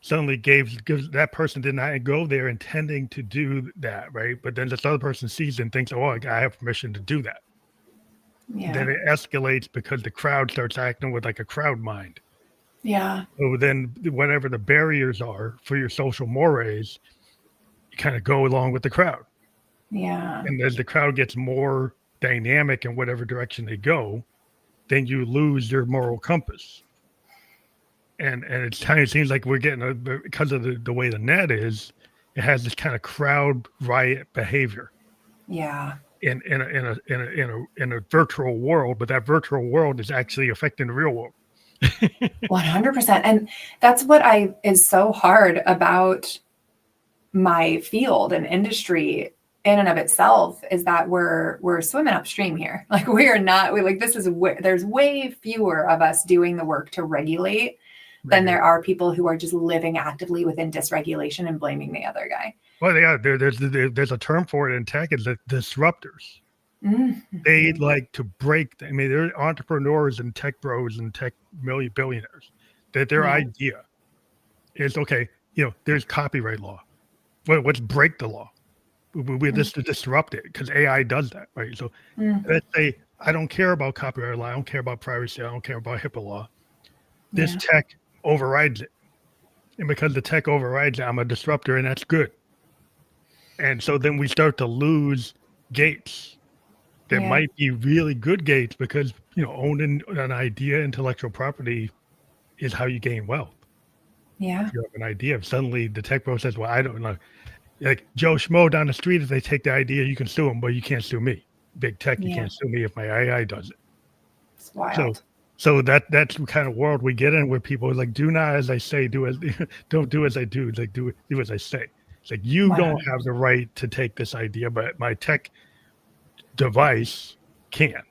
Suddenly gives that person did not go there intending to do that, right? But then this other person sees it and thinks, oh, I have permission to do that. Yeah. Then it escalates because the crowd starts acting with like a crowd mind. Yeah. So then whatever the barriers are for your social mores, you kind of go along with the crowd. Yeah. And as the crowd gets more dynamic in whatever direction they go, then you lose your moral compass. And it kind of seems like we're getting because of the way the net is, it has this kind of crowd riot behavior. Yeah. In a virtual world, but that virtual world is actually affecting the real world. 100%. And that's what is so hard about my field and industry in and of itself, is that we're swimming upstream here. Like there's way fewer of us doing the work to regulate than there are people who are just living actively within dysregulation and blaming the other guy. Well, yeah, there's a term for it in tech, is the disruptors. Mm-hmm. They like to break. They're entrepreneurs and tech bros and tech billionaires. That their idea is, okay, there's copyright law. Let's break the law. We just disrupt it because AI does that, right? So let's say I don't care about copyright law. I don't care about privacy. I don't care about HIPAA law. This tech overrides it. And because the tech overrides it, I'm a disruptor, and that's good. And so then we start to lose gates that Yeah. might be really good gates because, owning an idea, intellectual property is how you gain wealth. Yeah. If you have an idea, if suddenly the tech bro says, well, I don't know, like Joe Schmo down the street, if they take the idea, you can sue them, but you can't sue me. Big tech, you Yeah. can't sue me if my AI does it. It's So, wild. so that's the kind of world we get in where people are like, do not as I say, do as don't do as I do, like do as I say. It's like you don't 100%. have the right to take this idea, but my tech device can.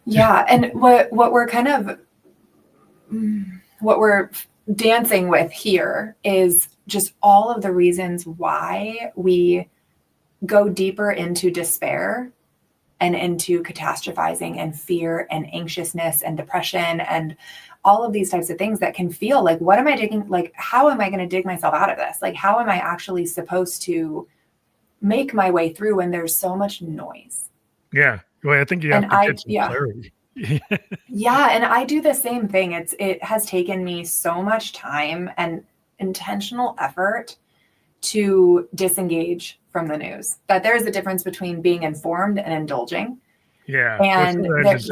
Yeah. And what we're kind of what we're dancing with here is just all of the reasons why we go deeper into despair and into catastrophizing and fear and anxiousness and depression and all of these types of things that can feel like, what am I digging? Like, how am I going to dig myself out of this? Like, how am I actually supposed to make my way through when there's so much noise? Yeah. Well, I think you have to get some clarity. Yeah. And I do the same thing. It has taken me so much time and intentional effort to disengage from the news, that there is a difference between being informed and indulging. Yeah. And It's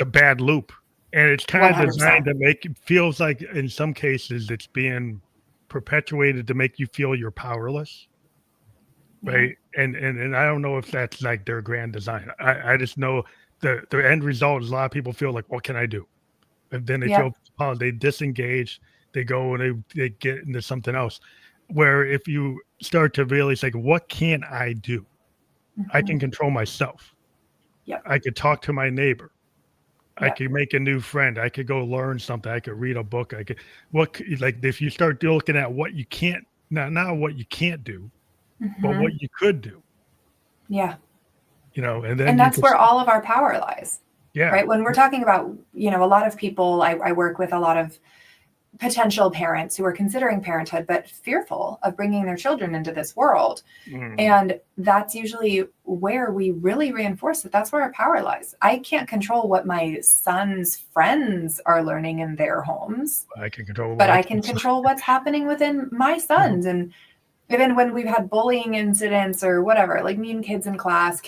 a bad loop. And it's kind of 100%. designed to make it feels like in some cases it's being perpetuated to make you feel you're powerless. Right. And I don't know if that's like their grand design. I just know the end result is a lot of people feel like, what can I do? And then they feel power, they disengage, they go and they get into something else. Where if you start to really say, what can I do? I can control myself. I could talk to my neighbor. I could make a new friend. I could go learn something. I could read a book. Like if you start looking at what you can't, not what you can't do, but what you could do. Yeah. And then that's where all of our power lies. Yeah. Right. When we're talking about, a lot of people, I work with a lot of potential parents who are considering parenthood, but fearful of bringing their children into this world. And that's usually where we really reinforce that that's where our power lies. I can't control what my son's friends are learning in their homes. I can control, but I can control what's happening within my sons. And even when we've had bullying incidents or whatever, like mean kids in class,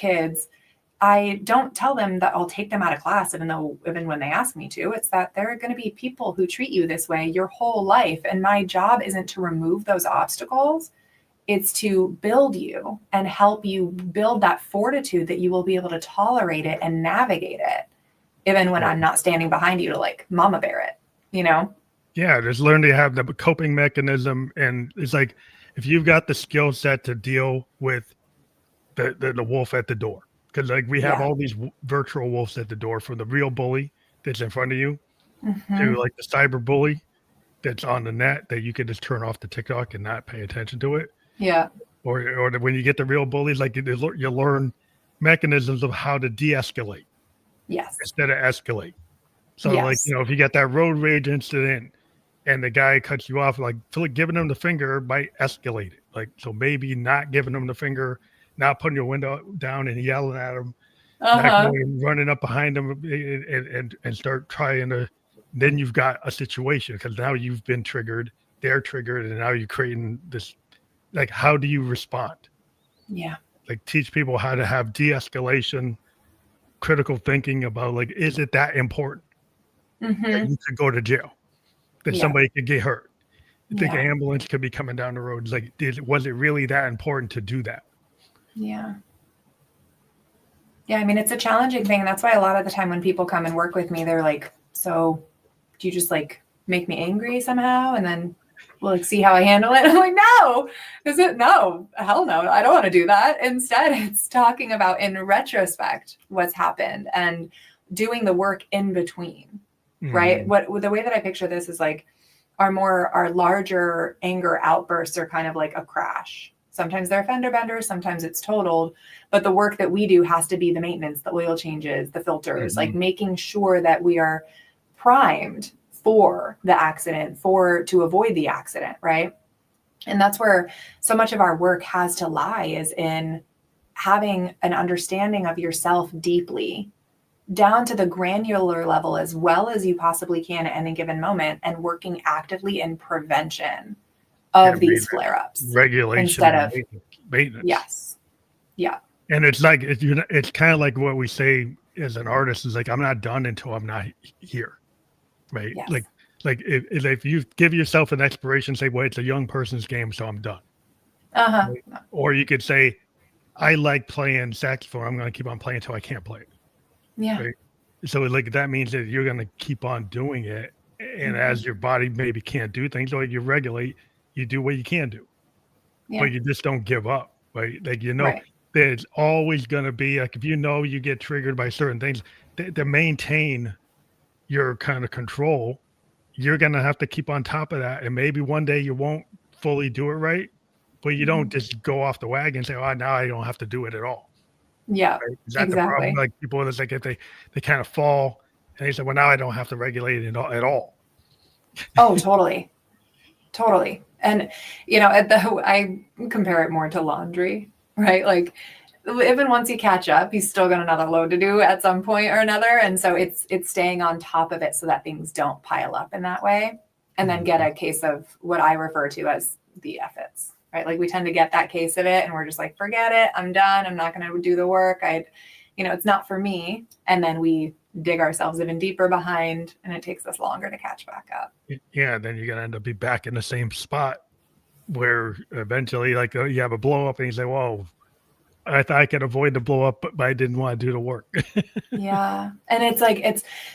I don't tell them that I'll take them out of class, even when they ask me to. It's that there are going to be people who treat you this way your whole life. And my job isn't to remove those obstacles. It's to build you and help you build that fortitude that you will be able to tolerate it and navigate it, even when I'm not standing behind you to like mama bear it, Yeah, just learn to have the coping mechanism. And it's like, if you've got the skill set to deal with the wolf at the door, because like we have all these virtual wolves at the door, from the real bully that's in front of you to like the cyber bully that's on the net that you can just turn off the TikTok and not pay attention to it. Yeah. Or when you get the real bullies, like you learn mechanisms of how to de-escalate. Yes. Instead of escalate. So like, if you got that road rage incident and the guy cuts you off, like giving them the finger might escalate it. Like, so maybe not giving them the finger, not putting your window down and yelling at them, not going, running up behind them and start trying to, then you've got a situation because now you've been triggered, they're triggered, and now you're creating this, like, how do you respond? Yeah. Like teach people how to have de-escalation, critical thinking about like, is it that important that you could go to jail, that somebody could get hurt? You think an ambulance could be coming down the road? It's like, was it really that important to do that? Yeah. Yeah. I mean, it's a challenging thing. And that's why a lot of the time when people come and work with me, they're like, so do you just like make me angry somehow? And then we'll like see how I handle it. I'm like, no, no, hell no. I don't want to do that. Instead, it's talking about in retrospect, what's happened and doing the work in between, right? The way that I picture this is like our larger anger outbursts are kind of like a crash. Sometimes they're fender benders, sometimes it's totaled, but the work that we do has to be the maintenance, the oil changes, the filters, like making sure that we are primed for the accident, to avoid the accident, right? And that's where so much of our work has to lie, is in having an understanding of yourself deeply, down to the granular level as well as you possibly can at any given moment, and working actively in prevention of these flare-ups. Regulation instead of maintenance. Yes. Yeah. And it's like it's kind of like what we say as an artist is like, I'm not done until I'm not here, right? Yes. Like if you give yourself an expiration, say, well, it's a young person's game, so I'm done. Uh-huh. Right? Or you could say, I like playing saxophone. I'm going to keep on playing until I can't play it. Yeah. Right. So like that means that you're going to keep on doing it. And as your body maybe can't do things, or you regulate, you do what you can do, Yeah. but you just don't give up. Right. Like, Right. there's always going to be like, if you get triggered by certain things to maintain your kind of control, you're going to have to keep on top of that. And maybe one day you won't fully do it right, but you don't just go off the wagon and say, oh, now I don't have to do it at all. Yeah. Right? Is that the problem? Exactly. Like people, it's like if they kind of fall and they say, well, now I don't have to regulate it at all. Oh, totally. Totally. And, I compare it more to laundry, right? Like, even once you catch up, you still got another load to do at some point or another. And so it's staying on top of it so that things don't pile up in that way. And then get a case of what I refer to as the F-its, right? Like we tend to get that case of it and we're just like, forget it. I'm done. I'm not going to do the work. It's not for me. And then we dig ourselves even deeper behind and it takes us longer to catch back up. Yeah. Then you're going to end up be back in the same spot where eventually like you have a blow up and you say, whoa, I thought I could avoid the blow up, but I didn't want to do the work. Yeah. And it's like,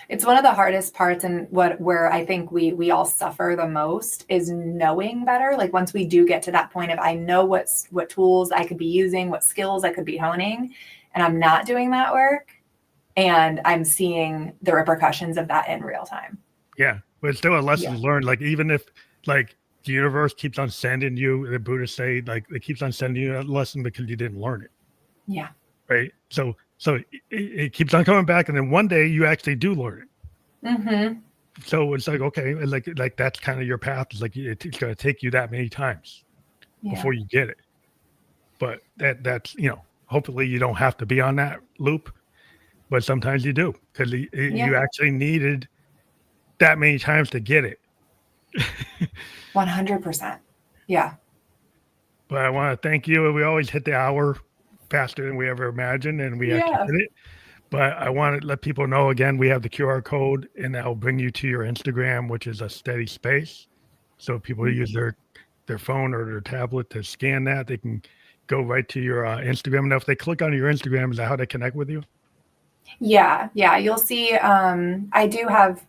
it's one of the hardest parts and where I think we all suffer the most is knowing better. Like once we do get to that point of, I know what tools I could be using, what skills I could be honing, and I'm not doing that work. And I'm seeing the repercussions of that in real time. Yeah. But it's still a lesson learned. Like, even if like the universe keeps on sending you, the Buddhists say, like, it keeps on sending you a lesson because you didn't learn it. Yeah. Right. So it keeps on coming back. And then one day you actually do learn it. Mm-hmm. So it's like, okay, like that's kind of your path. It's like, it's going to take you that many times before you get it. But that's, hopefully you don't have to be on that loop, but sometimes you do because you actually needed that many times to get it. 100%. Yeah. But I want to thank you. We always hit the hour faster than we ever imagined, and we actually did it. But I want to let people know again, we have the QR code, and that'll bring you to your Instagram, which is a steady space. So people use their phone or their tablet to scan that. They can go right to your Instagram. Now, if they click on your Instagram, is that how they connect with you? Yeah. You'll see. I do have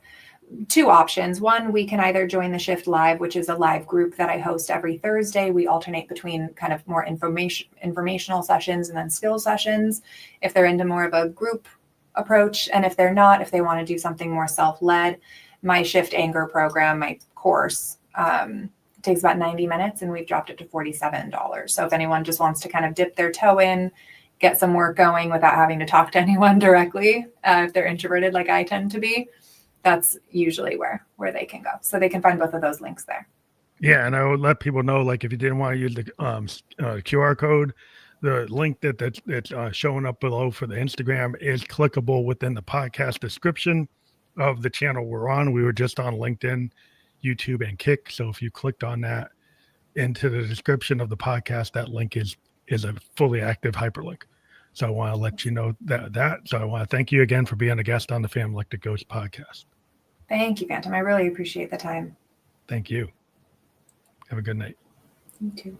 two options. One, we can either join the Shift Live, which is a live group that I host every Thursday. We alternate between kind of more informational sessions and then skill sessions if they're into more of a group approach. And if they're not, if they want to do something more self-led, my Shift Anger program, my course, takes about 90 minutes and we've dropped it to $47. So if anyone just wants to kind of dip their toe in, get some work going without having to talk to anyone directly, if they're introverted like I tend to be, that's usually where they can go. So they can find both of those links there. Yeah. And I would let people know, like, if you didn't want to use the QR code, the link that's showing up below for the Instagram is clickable within the podcast description of the channel we're on. We were just on LinkedIn, YouTube, and Kick. So if you clicked on that into the description of the podcast, that link is a fully active hyperlink. So I want to let you know that. So I want to thank you again for being a guest on the Family Electric Ghost podcast. Thank you, Phantom. I really appreciate the time. Thank you. Have a good night. You too.